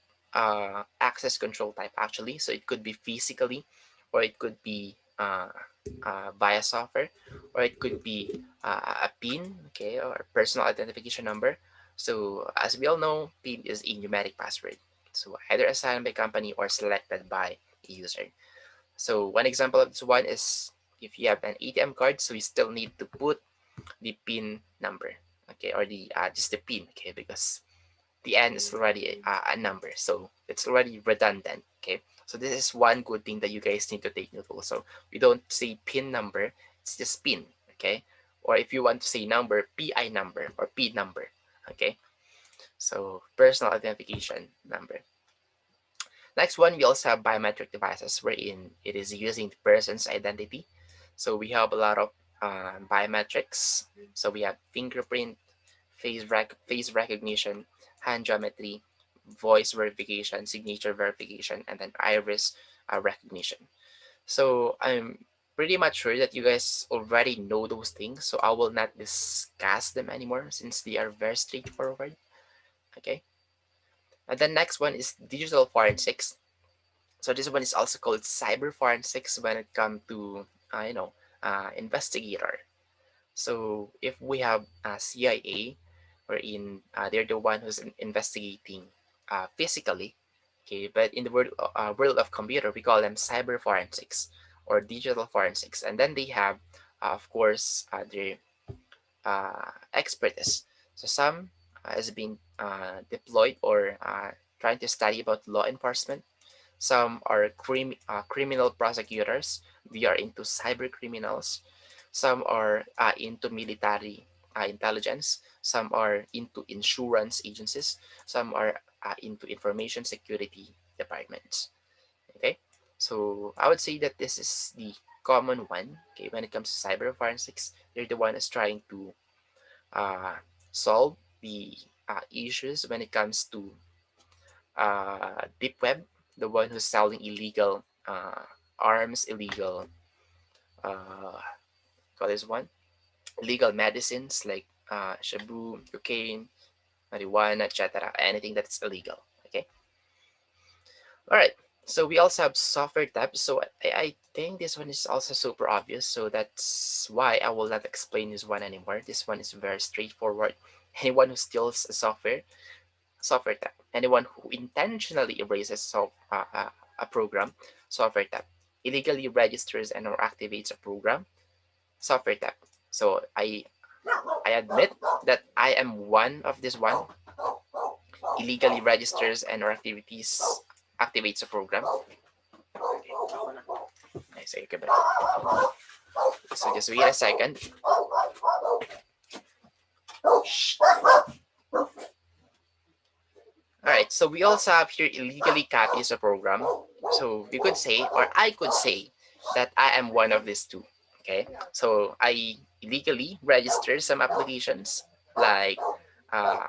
access control type actually. So it could be physically, or it could be via software, or it could be a PIN, okay, or personal identification number. So as we all know, PIN is a numeric password. So either assigned by company or selected by a user. So one example of this one is if you have an ATM card, so you still need to put the PIN number, okay, or the just the PIN, okay, because the N is already a number, so it's already redundant, okay. So this is one good thing that you guys need to take note of. So we don't say PIN number, it's just PIN, okay. Or if you want to say number, PI number or P number, okay. So personal identification number. Next one, we also have biometric devices wherein it is using the person's identity. So we have a lot of biometrics. So we have fingerprint, face recognition, hand geometry, voice verification, signature verification, and then iris recognition. So I'm pretty much sure that you guys already know those things. So I will not discuss them anymore since they are very straightforward. Okay. And the next one is digital forensics. So this one is also called cyber forensics when it comes to investigator. So if we have CIA, wherein they're the one who's investigating physically, okay. But in the world of computer, we call them cyber forensics or digital forensics, and then they have, of course, their expertise. So some has been deployed or trying to study about law enforcement. Some are criminal prosecutors. We are into cyber criminals. Some are into military intelligence. Some are into insurance agencies. Some are into information security departments. Okay, so I would say that this is the common one. Okay, when it comes to cyber forensics, they're the one that's trying to uh, solve the issues when it comes to deep web, the one who's selling illegal arms, illegal what is one, illegal medicines like shabu, cocaine, marijuana, etc. Anything that's illegal. Okay. All right. So we also have software tabs. So I think this one is also super obvious. So that's why I will not explain this one anymore. This one is very straightforward. Anyone who steals a software tab. Anyone who intentionally erases a program, software tab. Illegally registers and or activates a program, software tab. So I admit that I am one of this one. Illegally registers and or activates a program. Okay, so, so just wait a second. Alright, so we also have here illegally copies a program. So we could say, or I could say, that I am one of these two. Okay, so I illegally register some applications. Like uh,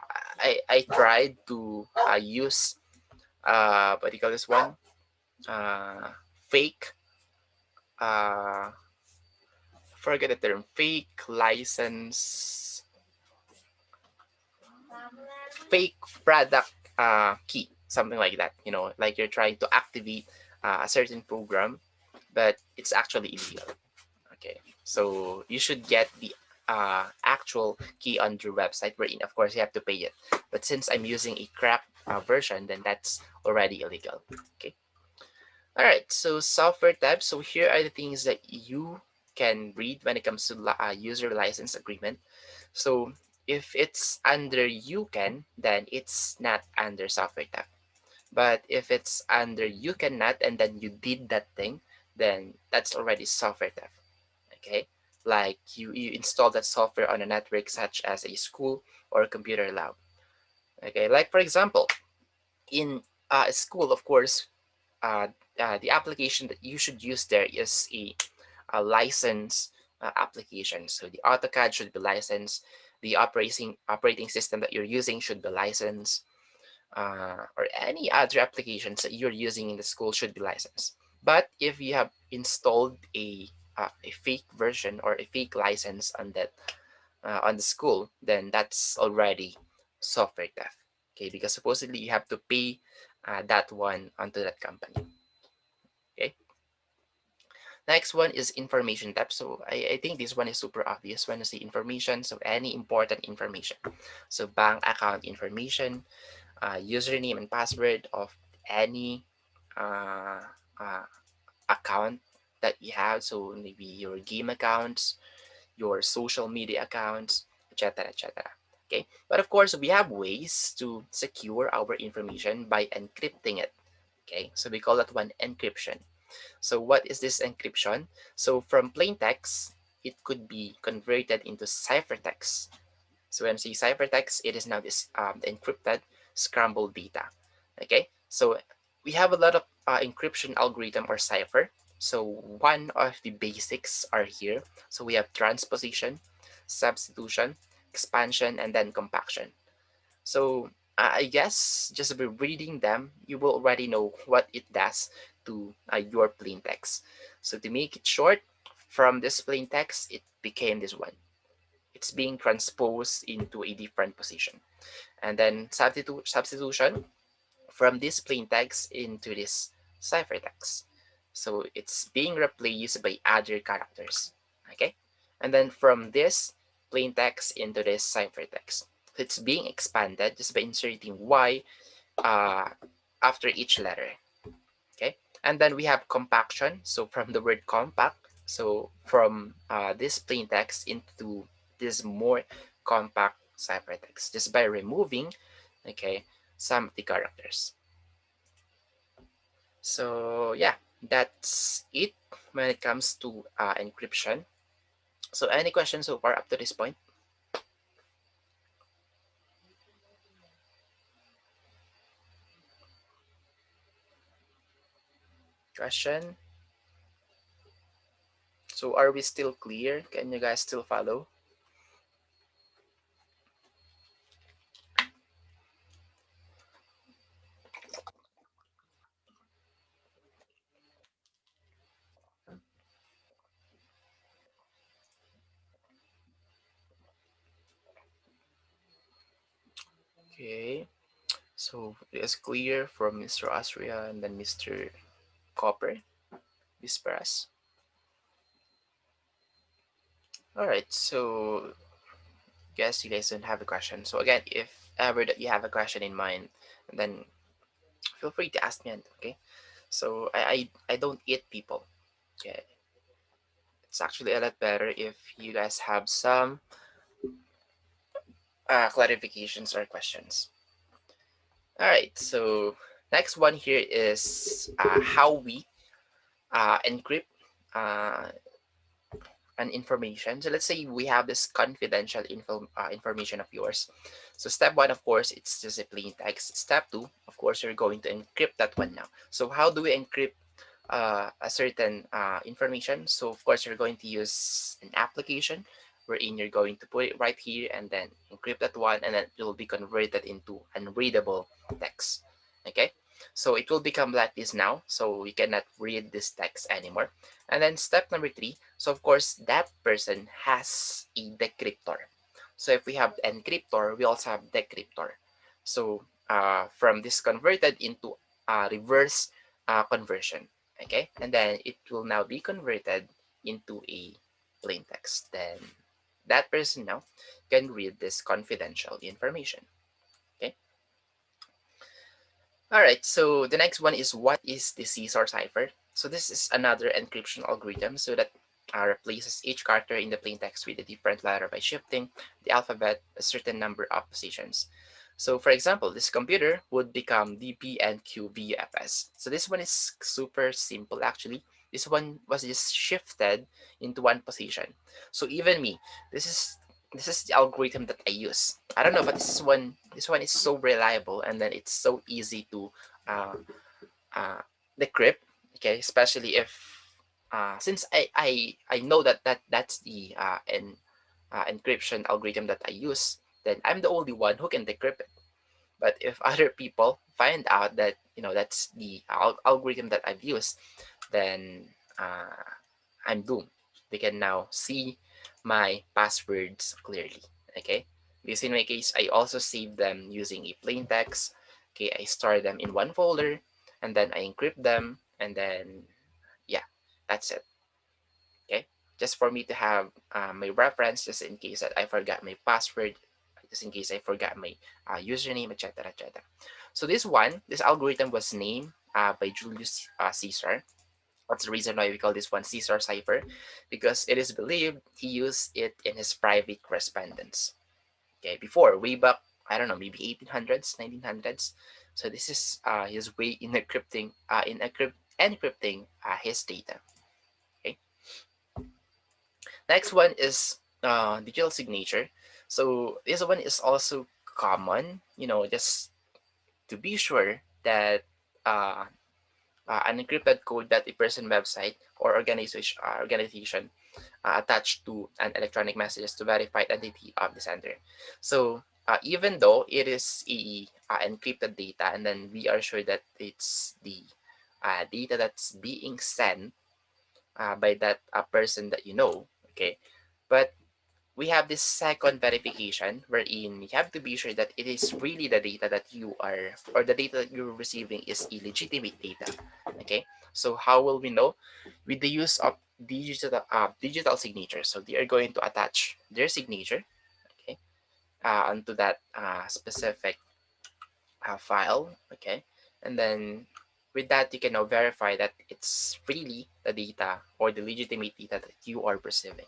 I tried to use what do you call this one? Uh, fake uh, forget the term, fake license, fake product key, something like that. Like you're trying to activate a certain program, but it's actually illegal. Okay, so you should get the actual key on your website, wherein of course you have to pay it. But since I'm using a crap version, then that's already illegal. Okay. All right. So software tab. So here are the things that you can read when it comes to user license agreement. So if it's under you can, then it's not under software tab. But if it's under you cannot and then you did that thing, then that's already software tab. Okay, like you install that software on a network such as a school or a computer lab. Okay, like for example, in a school, of course, uh, the application that you should use there is a license application. So the AutoCAD should be licensed. The operating system that you're using should be licensed, or any other applications that you're using in the school should be licensed. But if you have installed a fake version or a fake license on the school, then that's already software theft. Okay, because supposedly you have to pay that one onto that company. Okay. Next one is information theft. So I think this one is super obvious when you see information. So any important information. So bank account information, username and password of any uh, uh, account that you have. So maybe your game accounts, your social media accounts, etc. etc. Okay, but of course we have ways to secure our information by encrypting it. Okay, so we call that one encryption. So what is this encryption? So from plain text, it could be converted into ciphertext. So when I say ciphertext, it is now this encrypted scrambled data. Okay, so we have a lot of encryption algorithm or cipher. So one of the basics are here. So we have transposition, substitution, expansion, and then compaction. So I guess just by reading them, you will already know what it does to your plain text. So to make it short, from this plain text, it became this one. It's being transposed into a different position. And then substitution from this plain text into this ciphertext. So it's being replaced by other characters. Okay? And then from this plain text into this ciphertext. So it's being expanded just by inserting Y uh, after each letter. Okay? And then we have compaction. So from the word compact, so from this plain text into this more compact ciphertext, just by removing, okay, some of the characters. So yeah, that's it when it comes to encryption. So any questions so far up to this point? Question? So are we still clear? Can you guys still follow? Okay. So it is clear from Mr. Asria and then Mr. Copper, Whisperas. All right. So guess you guys don't have a question. So again, if ever that you have a question in mind, then feel free to ask me. Okay. So I don't eat people. Okay. It's actually a lot better if you guys have some clarifications or questions. All right. So next one here is how we encrypt uh, an information. So let's say we have this confidential information of yours. So step one, of course, it's just a plain text. Step two, of course, you're going to encrypt that one now. So how do we encrypt a certain information? So of course, you're going to use an application wherein you're going to put it right here and then encrypt that one, and then it will be converted into unreadable text. Okay. So it will become like this now. So we cannot read this text anymore. And then step number three. So of course that person has a decryptor. So if we have encryptor, we also have decryptor. So from this converted into reverse conversion. Okay, and then it will now be converted into a plain text. Then that person now can read this confidential information. Okay. All right, so the next one is what is the Caesar cipher? So this is another encryption algorithm so that replaces each character in the plain text with a different letter by shifting the alphabet a certain number of positions. So for example, this computer would become DPNQVFS. So this one is super simple actually. This one was just shifted into one position. So even me, this is this is the algorithm that I use. I don't know, but this one is so reliable, and then it's so easy to uh, uh, decrypt. Okay, especially if since I know that's the encryption algorithm that I use, then I'm the only one who can decrypt it. But if other people find out that that's the algorithm that I've used, then I'm doomed. They can now see my passwords clearly. Okay. Because in my case, I also save them using a plain text. Okay, I store them in one folder, and then I encrypt them, and then yeah, that's it. Okay, just for me to have my reference, just in case that I forgot my password, just in case I forgot my username, etc., etc. So this algorithm was named by Julius Caesar. That's the reason why we call this one Caesar cipher, because it is believed he used it in his private correspondence. Okay, before way back, I don't know, maybe 1800s, 1900s. So this is his way in encrypting his data. Okay, next one is digital signature. So this one is also common, just to be sure that uh, an encrypted code that a person website or organization attached to an electronic messages to verify the identity of the sender. So even though it is a encrypted data, and then we are sure that it's the data that's being sent by that person that okay, but we have this second verification wherein we have to be sure that it is really the data that you are, or the data that you're receiving is illegitimate data. Okay, so how will we know? With the use of digital signature. So they are going to attach their signature, okay, onto that specific file. Okay, and then with that you can now verify that it's really the data or the legitimate data that you are receiving.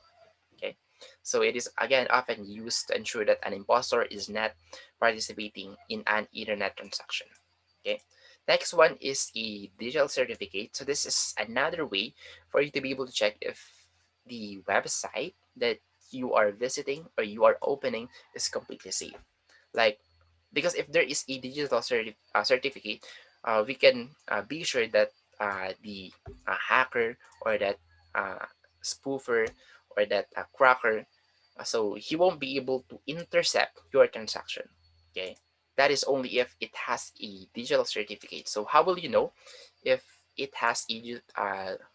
Okay, so it is again often used to ensure that an impostor is not participating in an internet transaction. Okay, next one is a digital certificate. So this is another way for you to be able to check if the website that you are visiting or you are opening is completely safe. Like, because if there is a digital certificate, we can be sure that the hacker or that uh, spoofer or that cracker, so he won't be able to intercept your transaction. Okay, that is only if it has a digital certificate. So how will you know if it has a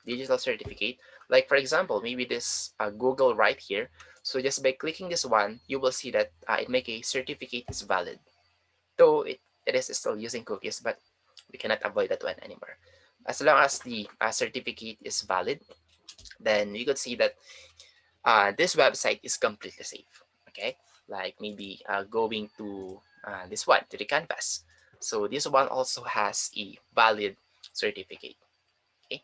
digital certificate? Like for example, maybe this Google right here. So just by clicking this one, you will see that it make a certificate is valid. Though it is still using cookies, but we cannot avoid that one anymore. As long as the certificate is valid, then you could see that this website is completely safe. Okay, like maybe going to this one, to the canvas. So this one also has a valid certificate. Okay,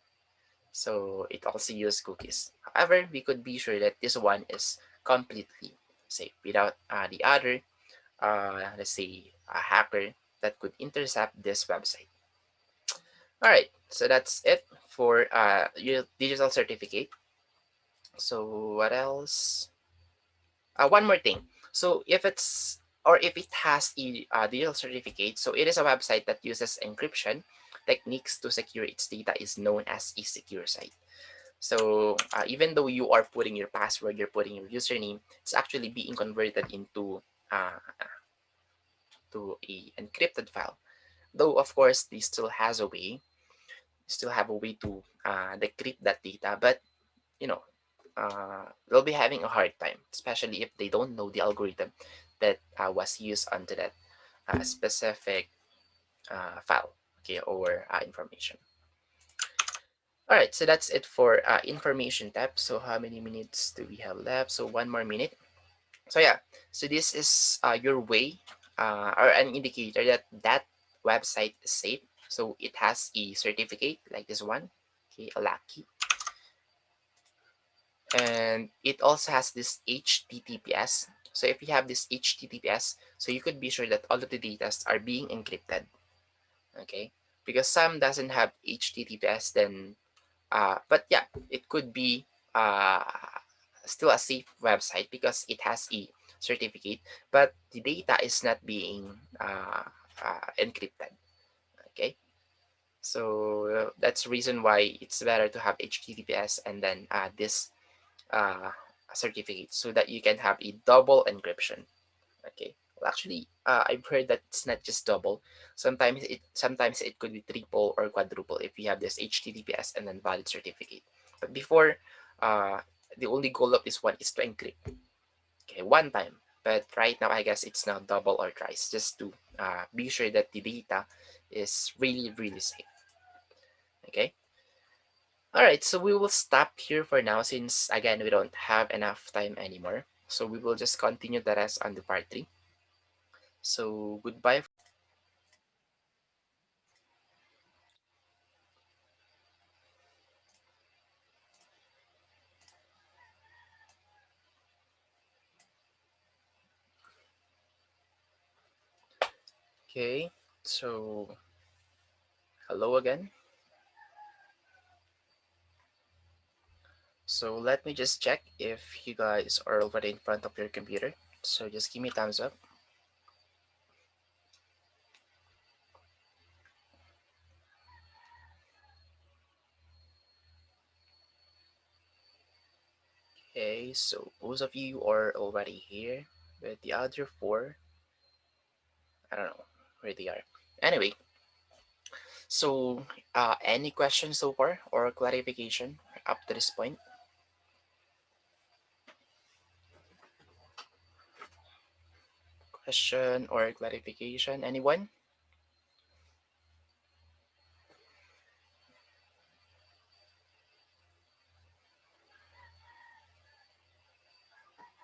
so it also uses cookies. However, we could be sure that this one is completely safe without the other, let's say, a hacker that could intercept this website. All right, so that's it for your digital certificate. So what else? One more thing. So if it's, or if it has a digital certificate, so it is a website that uses encryption techniques to secure its data is known as a secure site. So even though you are putting your password, you're putting your username, it's actually being converted into uh, to a encrypted file. Though of course they still have a way to decrypt that data, but you know, they'll be having a hard time, especially if they don't know the algorithm that was used onto that specific file, okay, or information. All right, so that's it for information tab. So how many minutes do we have left? So one more minute. So yeah, so this is your way or an indicator that that website is safe. So it has a certificate like this one, okay, a lucky, and it also has this HTTPS. So if you have this HTTPS, so you could be sure that all of the data are being encrypted, okay? Because some doesn't have HTTPS, then but yeah, it could be uh, still a safe website because it has a certificate, but the data is not being encrypted. Okay, so that's the reason why it's better to have HTTPS and then this uh, certificate so that you can have a double encryption. Okay. Well, actually, I've heard that it's not just double. Sometimes it could be triple or quadruple if you have this HTTPS and then valid certificate. But before, uh, the only goal of this one is to encrypt. Okay, one time. But right now, I guess it's now double or thrice, just to be sure that the data is really really safe. Okay. All right. So we will stop here for now, since again we don't have enough time anymore. So we will just continue the rest on the part three. So goodbye. Okay, so hello again. So let me just check if you guys are already in front of your computer. So just give me a thumbs up. Okay, so most of you are already here, but the other four, I don't know where they are. Anyway, so any questions so far or clarification up to this point? Question or clarification? Anyone?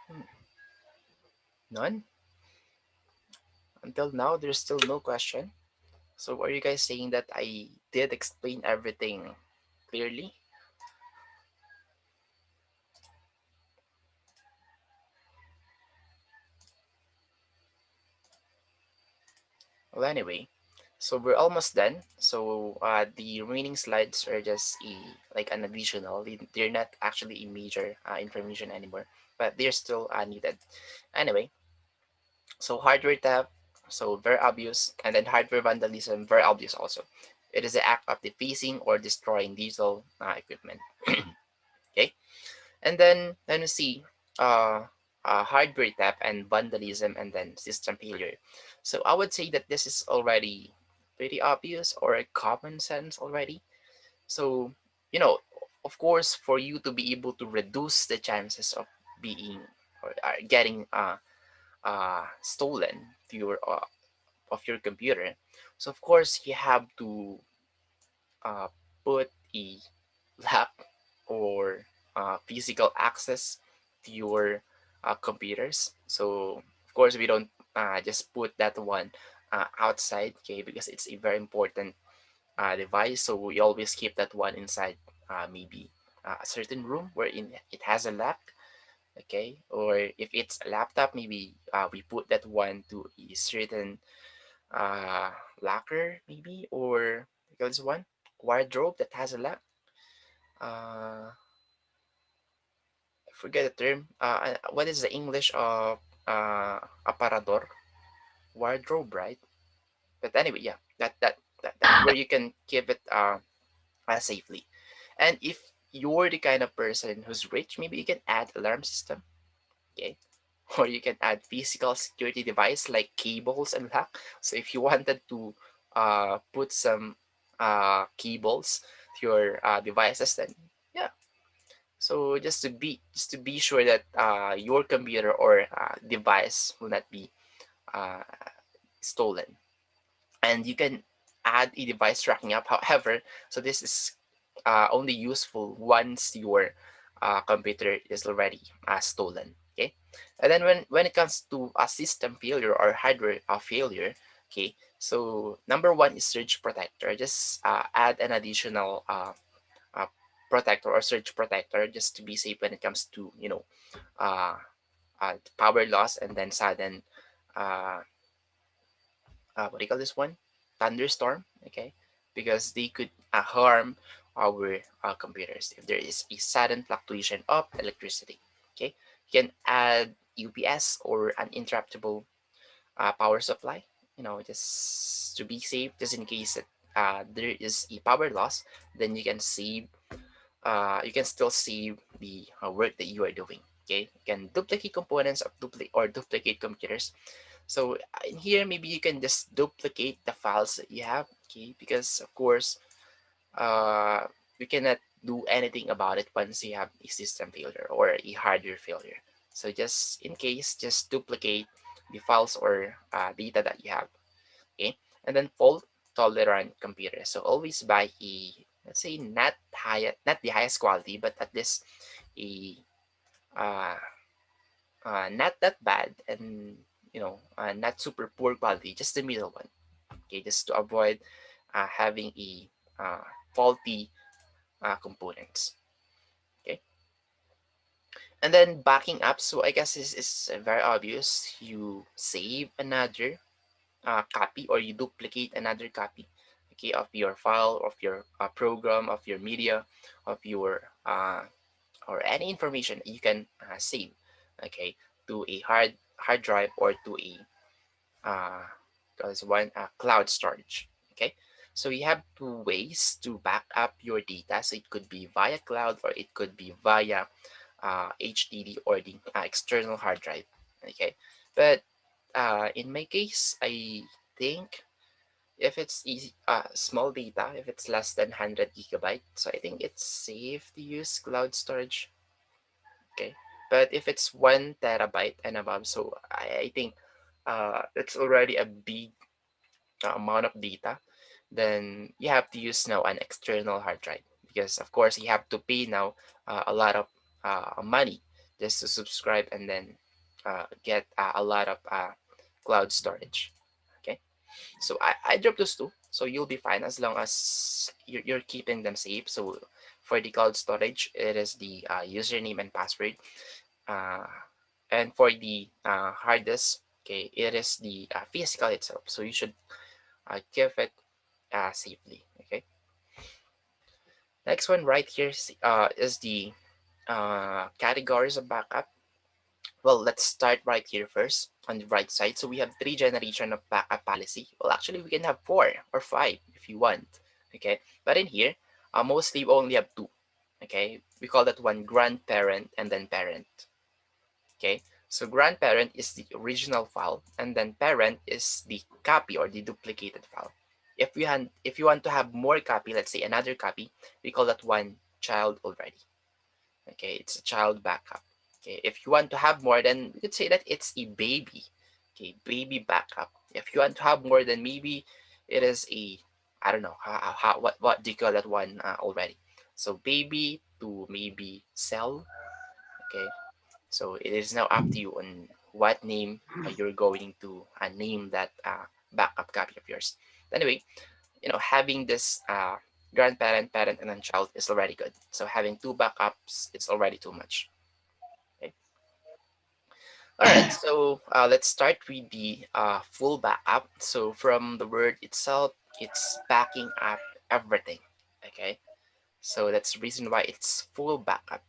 Hmm, none? Until now, there's still no question. So are you guys saying that I did explain everything clearly? Well, anyway, so we're almost done. So the remaining slides are just like an additional. They're not actually a major information anymore, but they're still needed. Anyway, so hardware theft, so very obvious, and then hardware vandalism, very obvious also. It is the act of defacing or destroying digital equipment. Okay, and then let me see, uh, hardware theft and vandalism, and then system failure. So I would say that this is already pretty obvious or a common sense already. So you know, of course, for you to be able to reduce the chances of being or getting stolen to your of your computer, so of course you have to uh, put a lock or physical access to your computers. So of course we don't just put that one outside, okay, because it's a very important device. So we always keep that one inside maybe a certain room wherein it has a lock, okay, or if it's a laptop, maybe we put that one to a certain uh, locker, maybe, or this one wardrobe that has a lock. I forget the term. What is the English of aparador? Wardrobe, right? But anyway, yeah, that where you can keep it safely. And if you're the kind of person who's rich, maybe you can add alarm system, okay? Or you can add physical security device like cables and lock. So if you wanted to put some cables to your devices, then yeah. So just to be sure that your computer or device will not be uh, stolen. And you can add a device tracking app. However, so this is only useful once your computer is already stolen. Okay, and then when it comes to a system failure or hardware failure, okay, so number one is surge protector. Just add an additional uh, protector or surge protector just to be safe when it comes to uh, power loss and then sudden uh, what do you call this one? Thunderstorm, okay? Because they could harm our computers if there is a sudden fluctuation of electricity, okay? You can add UPS or an interruptible power supply, just to be safe, just in case that there is a power loss, then you can still save the work that you are doing, okay? You can duplicate components of duplicate computers. So in here, maybe you can just duplicate the files that you have, okay? Because of course, uh, we cannot do anything about it once you have a system failure or a hardware failure. So just in case, just duplicate the files or data that you have, okay? And then fault tolerant computers. So always buy a, let's say, not the highest quality, but at least a uh, not that bad and not super poor quality, just the middle one. Okay, just to avoid having a faulty components. Okay, and then backing up. So I guess this is very obvious. You save another copy or you duplicate another copy. Okay, of your file, of your program, of your media, of your or any information you can save. Okay, to a hard drive or to a uh, there's one cloud storage. Okay, so you have two ways to back up your data. So it could be via cloud or it could be via HDD or the external hard drive. Okay, but in my case, I think if it's easy, small data, if it's less than 100 gigabyte, so I think it's safe to use cloud storage. Okay, but if it's 1 terabyte and above, so I think it's already a big amount of data, then you have to use now an external hard drive because of course you have to pay now a lot of money just to subscribe and then get a lot of cloud storage. Okay, so I dropped those two, so you'll be fine as long as you're keeping them safe. So for the cloud storage, it is the username and password, uh, and for the hard disk, okay, it is the physical itself. So you should keep it safely. Okay. Next one right here is the categories of backup. Well, let's start right here first on the right side. So we have three generation of backup policy. Well, actually, we can have four or five if you want. Okay, but in here, mostly we only have two. Okay, we call that one grandparent and then parent. Okay, so grandparent is the original file, and then parent is the copy or the duplicated file. If you want to have more copy, let's say another copy, we call that one child already. Okay, it's a child backup. Okay, if you want to have more, then we could say that it's a baby. Okay, baby backup. If you want to have more, then maybe it is a, I don't know what do you call that one already. So baby to maybe cell. Okay, so it is now up to you on what name you're going to name that backup copy of yours. Anyway, having this grandparent, parent, and then child is already good. So having two backups is already too much. Okay. All right. So let's start with the full backup. So from the word itself, it's backing up everything. Okay. So that's the reason why it's full backup.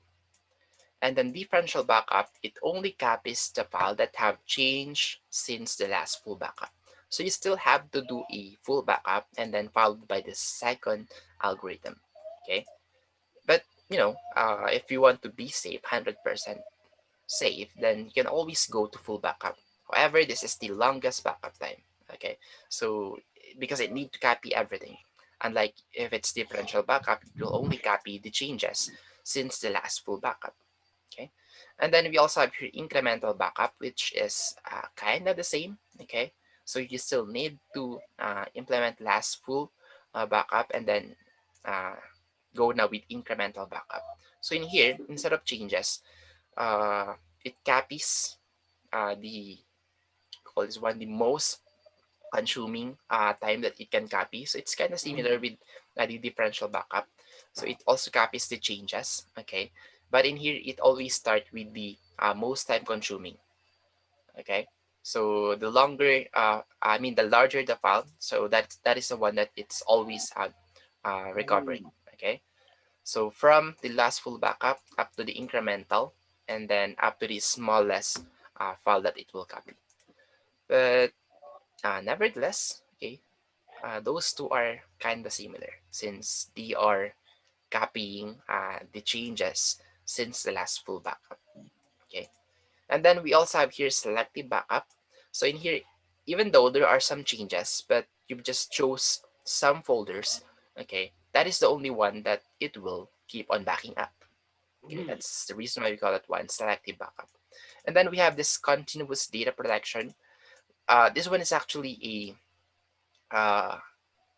And then differential backup, it only copies the file that have changed since the last full backup. So you still have to do a full backup and then followed by the second algorithm. Okay. But if you want to be safe, 100% safe, then you can always go to full backup. However, this is the longest backup time. Okay. So because it need to copy everything. Unlike if it's differential backup, it will only copy the changes since the last full backup. Okay, and then we also have here incremental backup, which is kind of the same. Okay, so you still need to implement last full backup and then uh, go now with incremental backup. So in here, instead of changes, uh, it copies the call this one the most consuming time that it can copy. So it's kind of similar with the differential backup. So it also copies the changes, okay? But in here, it always start with the most time consuming, okay? So the longer, the larger the file, so that is the one that it's always recovering, okay? So from the last full backup up to the incremental, and then up to the smallest file that it will copy. But nevertheless, okay, those two are kind of similar since they are copying the changes since the last full backup. Okay, and then we also have here selective backup. So in here, even though there are some changes, but you just chose some folders, okay, that is the only one that it will keep on backing up. Okay, that's the reason why we call it one selective backup. And then we have this continuous data protection. This one is actually a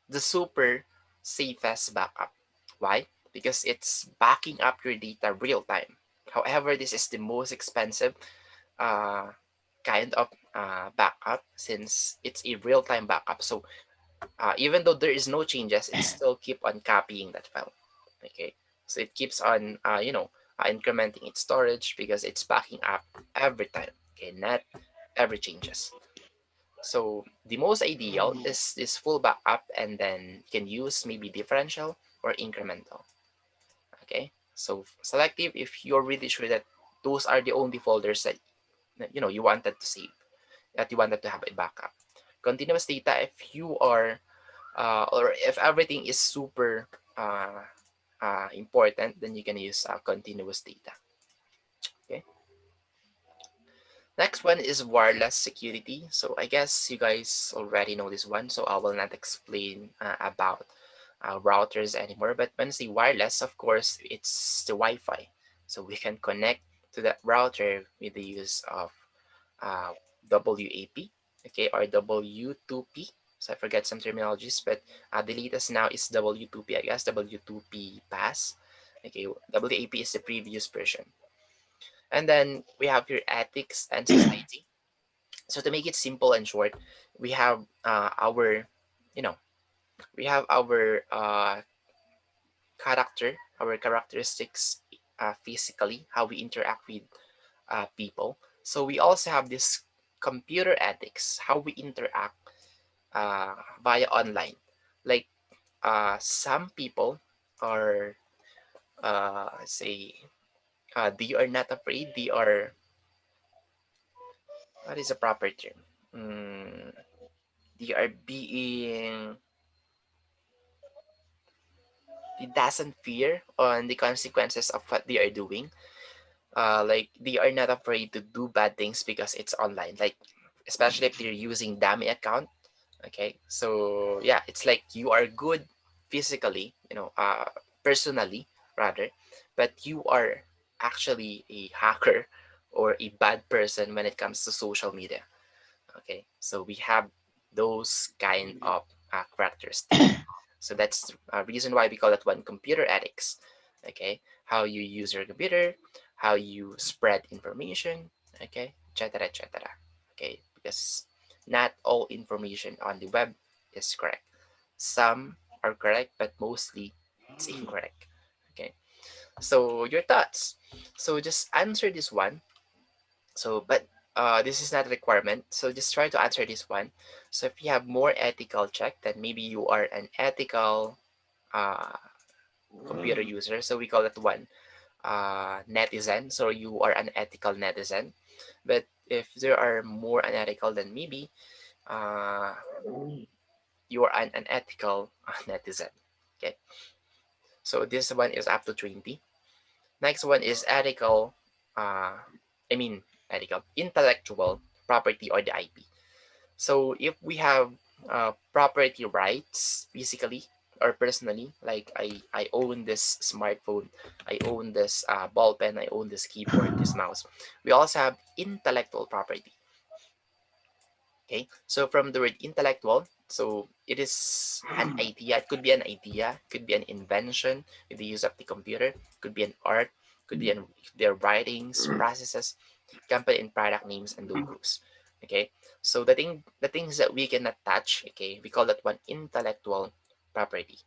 the super safest backup. Why? Because it's backing up your data real time. However, this is the most expensive uh, kind of backup since it's a real time backup. So even though there is no changes, it still keep on copying that file. Okay, so it keeps on incrementing its storage because it's backing up every time. Okay, not every changes. So the most ideal is this full backup, and then you can use maybe differential or incremental. Okay, so selective if you're really sure that those are the only folders that you wanted to save, that you wanted to have a backup. Continuous data if you are or if everything is super important, then you can use continuous data. Okay. Next one is wireless security. So I guess you guys already know this one, so I will not explain about routers anymore. But when I say wireless, of course, it's the Wi-Fi. So we can connect to that router with the use of uh, WAP, okay, or W2P. So I forget some terminologies, but the latest now is W2P, I guess, W2P pass. Okay, WAP is the previous version. And then we have here ethics and society. So to make it simple and short, we have you know, we have our characteristics physically, how we interact with people. So we also have this computer ethics, how we interact via online. Like some people are, say, they are not afraid. They are, what is a proper term? Mm, they are being he doesn't fear on the consequences of what they are doing. Like they are not afraid to do bad things because it's online. Like especially if they're using dummy account. Okay, so yeah, it's like you are good physically, personally rather, but you are actually a hacker or a bad person when it comes to social media. Okay, so we have those kind of characteristic. So that's a reason why we call it one computer ethics. Okay, how you use your computer, how you spread information, okay, etc. etc. Okay, because not all information on the web is correct. Some are correct, but mostly it's incorrect. Okay, so your thoughts. So just answer this one. So, but this is not a requirement. So just try to answer this one. So if you have more ethical check, then maybe you are an ethical uh, computer user. So we call it one netizen. So you are an ethical netizen. But if there are more unethical, then maybe uh, you are an unethical netizen. Okay. So this one is up to 20. Next one is ethical. Uh, I mean ethical intellectual property or the IP. So if we have property rights physically or personally. Like I own this smartphone, I own this ball pen, I own this keyboard, this mouse. We also have intellectual property. Okay, so from the word intellectual, so it is an idea. It could be an idea, could be an invention with the use of the computer, could be an art, could be their writings, processes, company and product names and logos. Okay, so the things that we cannot touch, okay, we call that one intellectual property.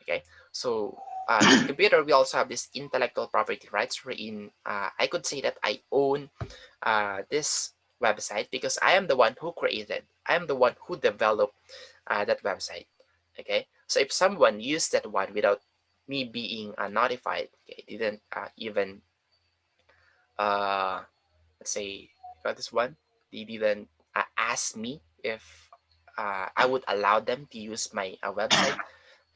Okay, so in computer we also have this intellectual property rights wherein I could say that I own this website because I am the one who created, I am the one who developed that website. Okay, so if someone used that one without me being notified, okay, didn't even uh, let's say got this one, they didn't ask me if I would allow them to use my website,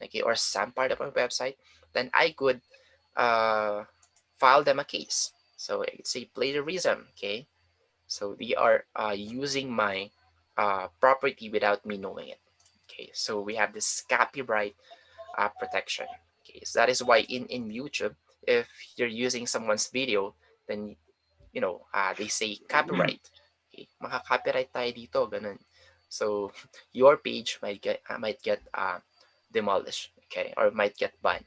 okay, or some part of my website, then I could uh, file them a case. So it's a plagiarism, okay? So they are using my property without me knowing it. Okay, so we have this copyright protection. Okay, so that is why in YouTube, if you're using someone's video, then they say copyright. Okay, maka-copyright tayo dito, ganun. So your page might get demolished, okay, or might get banned.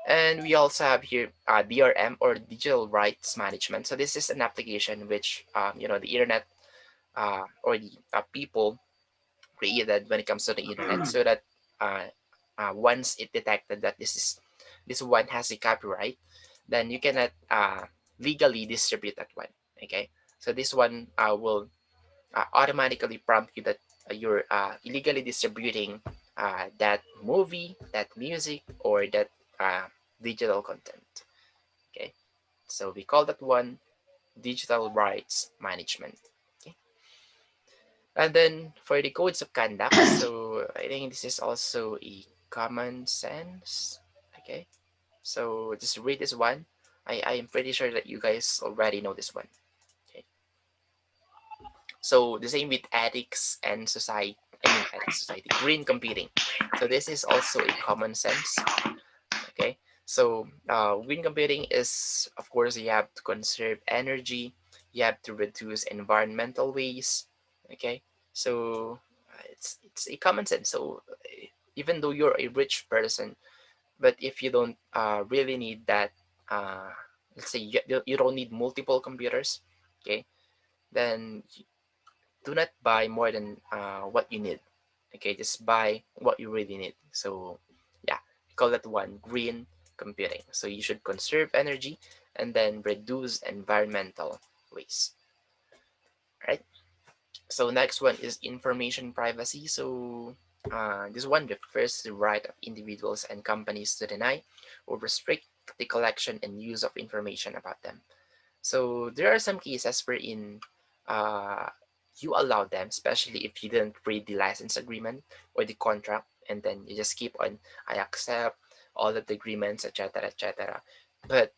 And we also have here DRM or Digital Rights Management. So this is an application which the internet or the people created when it comes to the internet, so that uh, once it detected that this one has a copyright, then you cannot legally distribute that one. Okay, so this one will automatically prompt you that you're illegally distributing that movie, that music, or that uh, digital content. Okay, so we call that one digital rights management. Okay. And then for the codes of conduct, so I think this is also a common sense. Okay, so just read this one. I am pretty sure that you guys already know this one. Okay, so the same with ethics and society. I mean ethics society, green computing. So this is also a common sense. Okay, so green computing is, of course, you have to conserve energy, you have to reduce environmental waste. Okay, so it's a common sense. So even though you're a rich person, but if you don't really need that, uh, let's say you don't need multiple computers, okay, then do not buy more than what you need. Okay, just buy what you really need. So yeah, we call that one green computing. So you should conserve energy and then reduce environmental waste. Right. So next one is information privacy. So this one refers to the right of individuals and companies to deny or restrict the collection and use of information about them. So there are some cases wherein uh, you allow them, especially if you didn't read the license agreement or the contract, and then you just keep on, I accept all of the agreements, etc., etc. But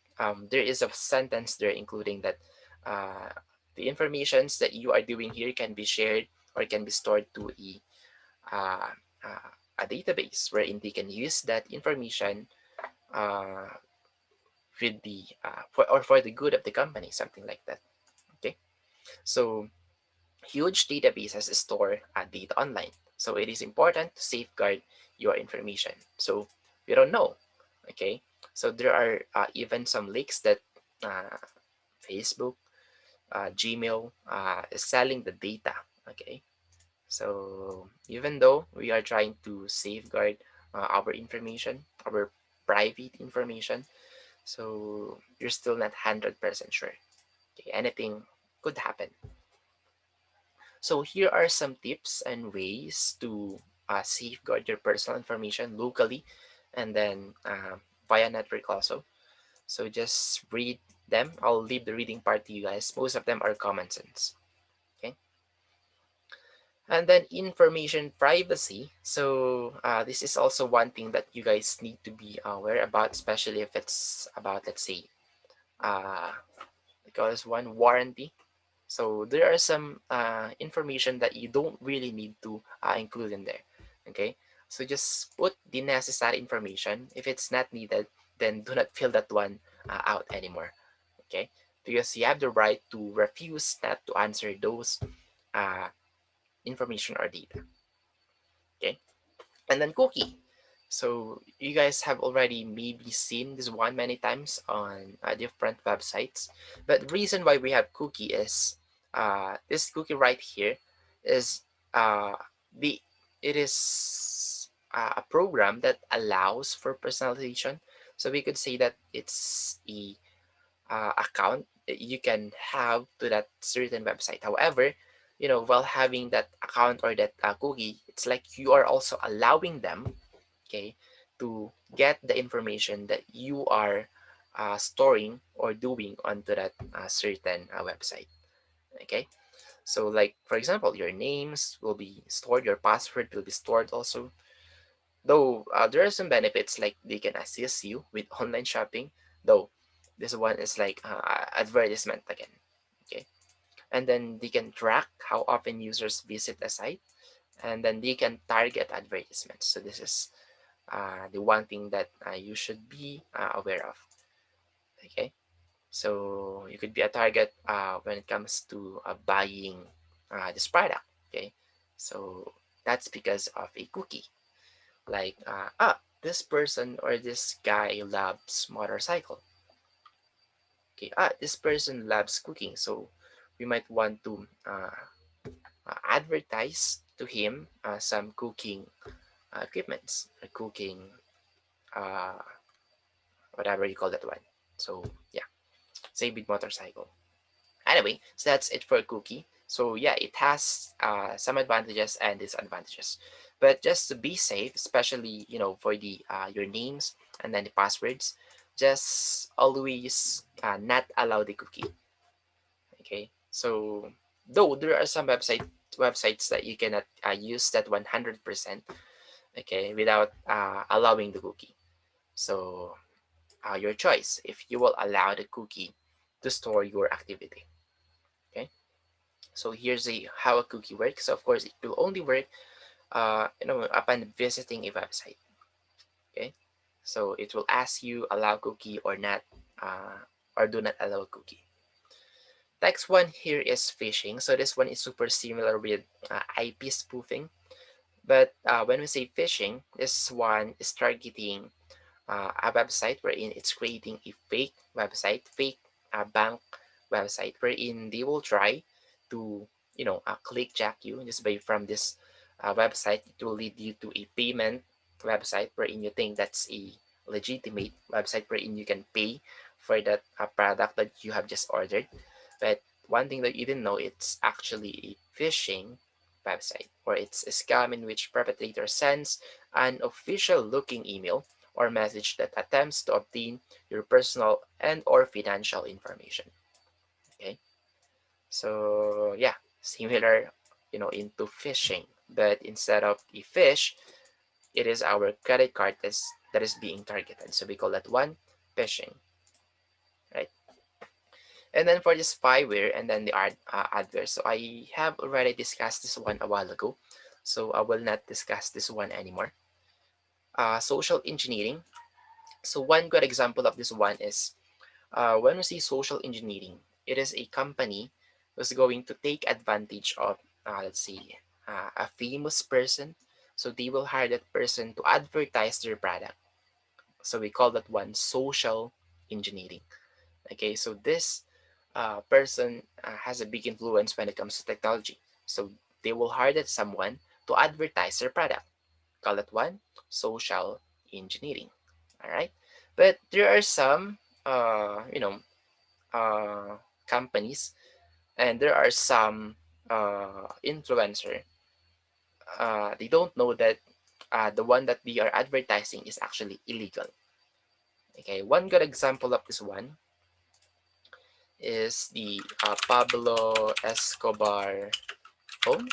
there is a sentence there including that uh, the informations that you are doing here can be shared or can be stored to uh, a database wherein they can use that information uh, with the for the good of the company, something like that. Okay, so huge databases store data online, so it is important to safeguard your information. So we don't know. Okay, so there are even some leaks that uh, Facebook, Gmail is selling the data. Okay, so even though we are trying to safeguard our information, our private information, so you're still not 100% sure. Okay, anything could happen. So here are some tips and ways to safeguard your personal information locally and then via network also. So just read them. I'll leave the reading part to you guys. Most of them are common sense. Okay. And then information privacy. So this is also one thing that you guys need to be aware about, especially if it's about, let's say, uh, because one warranty. So there are some information that you don't really need to include in there. Okay, so just put the necessary information. If it's not needed, then do not fill that one out anymore. Okay, because you have the right to refuse not to answer those uh, information or data. Okay, and then cookie. So you guys have already maybe seen this one many times on different websites. But the reason why we have cookie is this cookie right here is uh, the it is a program that allows for personalization. So we could say that it's a account that you can have to that certain website. However, while having that account or that cookie, it's like you are also allowing them, okay, to get the information that you are storing or doing onto that certain website. Okay, so like for example, your names will be stored, your password will be stored also. Though there are some benefits like they can assist you with online shopping, though this one is like advertisement again. Okay, and then they can track how often users visit a site, and then they can target advertisements. So this is the one thing that you should be aware of. Okay, so you could be a target when it comes to buying this product. Okay, so that's because of a cookie. Like this person or this guy loves motorcycle. Okay, this person loves cooking, so we might want to advertise to him some cooking equipments, cooking uh, whatever you call that one. So yeah, same with motorcycle. Anyway, so that's it for cookie. So yeah, it has some advantages and disadvantages. But just to be safe, especially for the your names and then the passwords, just always not allow the cookie. Okay. So though there are some websites that you cannot use that 100%, okay, without allowing the cookie. So your choice if you will allow the cookie to store your activity. Okay. So here's how a cookie works. So of course, it will only work, upon visiting a website. Okay, so it will ask you allow cookie or not, or do not allow cookie. Next one here is phishing. So this one is super similar with IP spoofing, but when we say phishing, this one is targeting a website wherein it's creating a fake website, fake bank website, wherein they will try to, click jack you just by from this website. It will lead you to a payment website wherein you think that's a legitimate website wherein you can pay for that product that you have just ordered. But one thing that you didn't know, it's actually a phishing website, or it's a scam in which perpetrator sends an official looking email or message that attempts to obtain your personal and or financial information. Okay, so yeah, similar, into phishing, but instead of a fish, it is our credit card that is being targeted, so we call that one phishing, right? And then for the spyware and then the adverse, so I have already discussed this one a while ago, so I will not discuss this one anymore. Social engineering. So one good example of this one is when we see social engineering, it is a company who's going to take advantage of, let's say, a famous person. So they will hire that person to advertise their product. So we call that one social engineering. Okay, so this person has a big influence when it comes to technology. So they will hire that someone to advertise their product. Call that one social engineering. All right, but there are some, uh, companies, and there are some influencer. They don't know that the one that they are advertising is actually illegal. Okay, one good example of this one is the Pablo Escobar phone.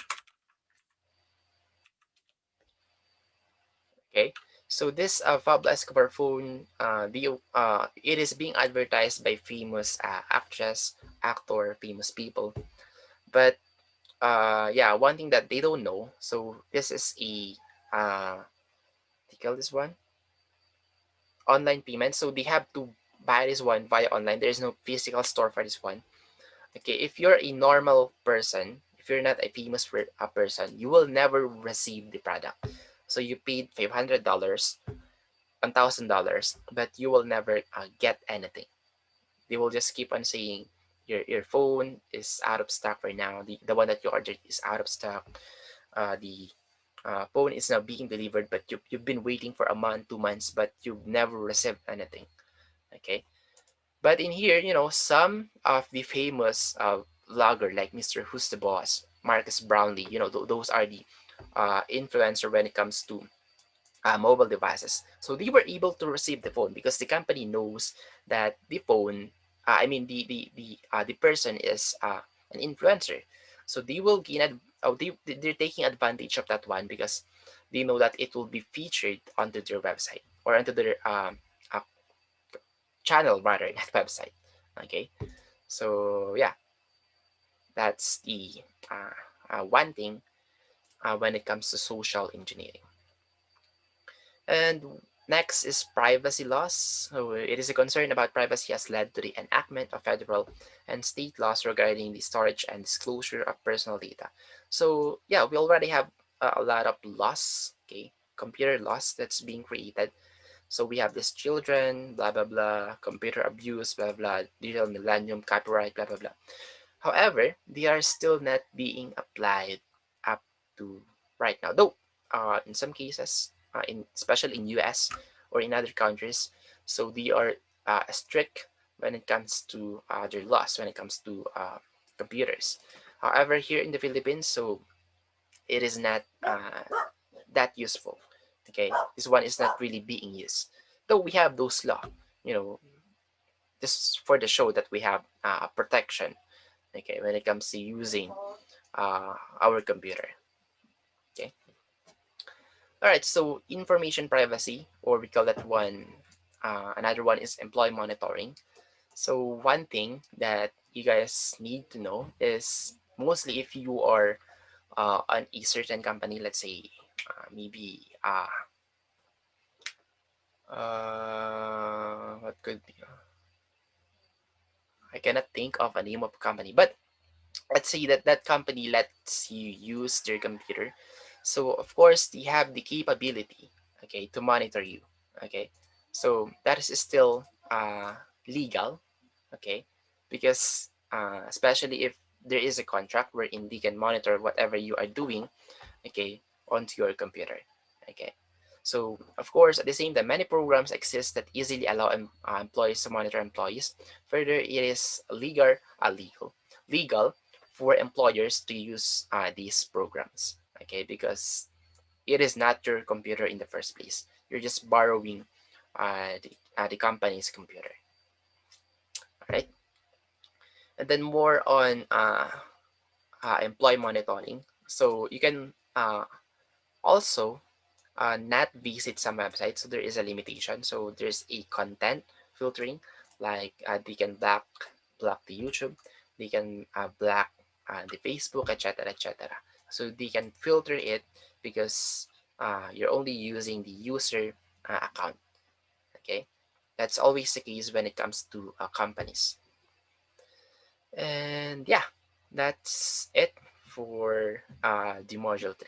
Okay, so this Pablo Escobar phone, it is being advertised by famous actress, actor, famous people. But yeah, one thing that they don't know. So this is a what do you call this one? Online payment. So they have to buy this one via online. There is no physical store for this one. Okay, if you're a normal person, if you're not a famous person, you will never receive the product. So you paid $500, $1,000, but you will never get anything. They will just keep on saying your phone is out of stock right now. The one that you ordered is out of stock. The phone is now being delivered, but you've been waiting for a month, 2 months, but you've never received anything. Okay, but in here, some of the famous vlogger like Mr. Who's the Boss, Marcus Brownlee, those are the influencer when it comes to mobile devices. So they were able to receive the phone because the company knows that the phone, I mean the person is an influencer. So they will gain they're taking advantage of that one because they know that it will be featured onto their website or onto their uh, channel rather, not website. Okay, so yeah, that's the one thing when it comes to social engineering. And next is privacy laws. So it is a concern about privacy has led to the enactment of federal and state laws regarding the storage and disclosure of personal data. So yeah, we already have a lot of laws, okay, computer laws that's being created. So we have this children, blah blah blah, computer abuse, blah blah, digital millennium, copyright, blah blah blah. However, they are still not being applied up to right now. Though, in some cases, in especially in US or in other countries, so they are strict when it comes to their laws when it comes to computers. However, here in the Philippines, so it is not that useful. Okay, this one is not really being used. Though we have those law, you know, just for the show that we have protection. Okay, when it comes to using our computer. Okay. All right. So information privacy, or we call that one. Another one is employee monitoring. So one thing that you guys need to know is mostly if you are on a certain company, let's say maybe what could be? I cannot think of a name of a company, but let's say that that company lets you use their computer. So of course they have the capability, okay, to monitor you. Okay, so that is still legal, okay, because especially if there is a contract wherein they can monitor whatever you are doing, okay, onto your computer. Okay, so of course at the same time many programs exist that easily allow employees to monitor employees. Further, it is legal for employers to use these programs, okay, because it is not your computer in the first place. You're just borrowing the company's computer. All right, and then more on employee monitoring. So you can also not visit some websites. So there is a limitation. So there's a content filtering, like they can block the YouTube, they can block the Facebook, etc., etc. So they can filter it because you're only using the user account. Okay, that's always the case when it comes to companies. And yeah, that's it for the module 3.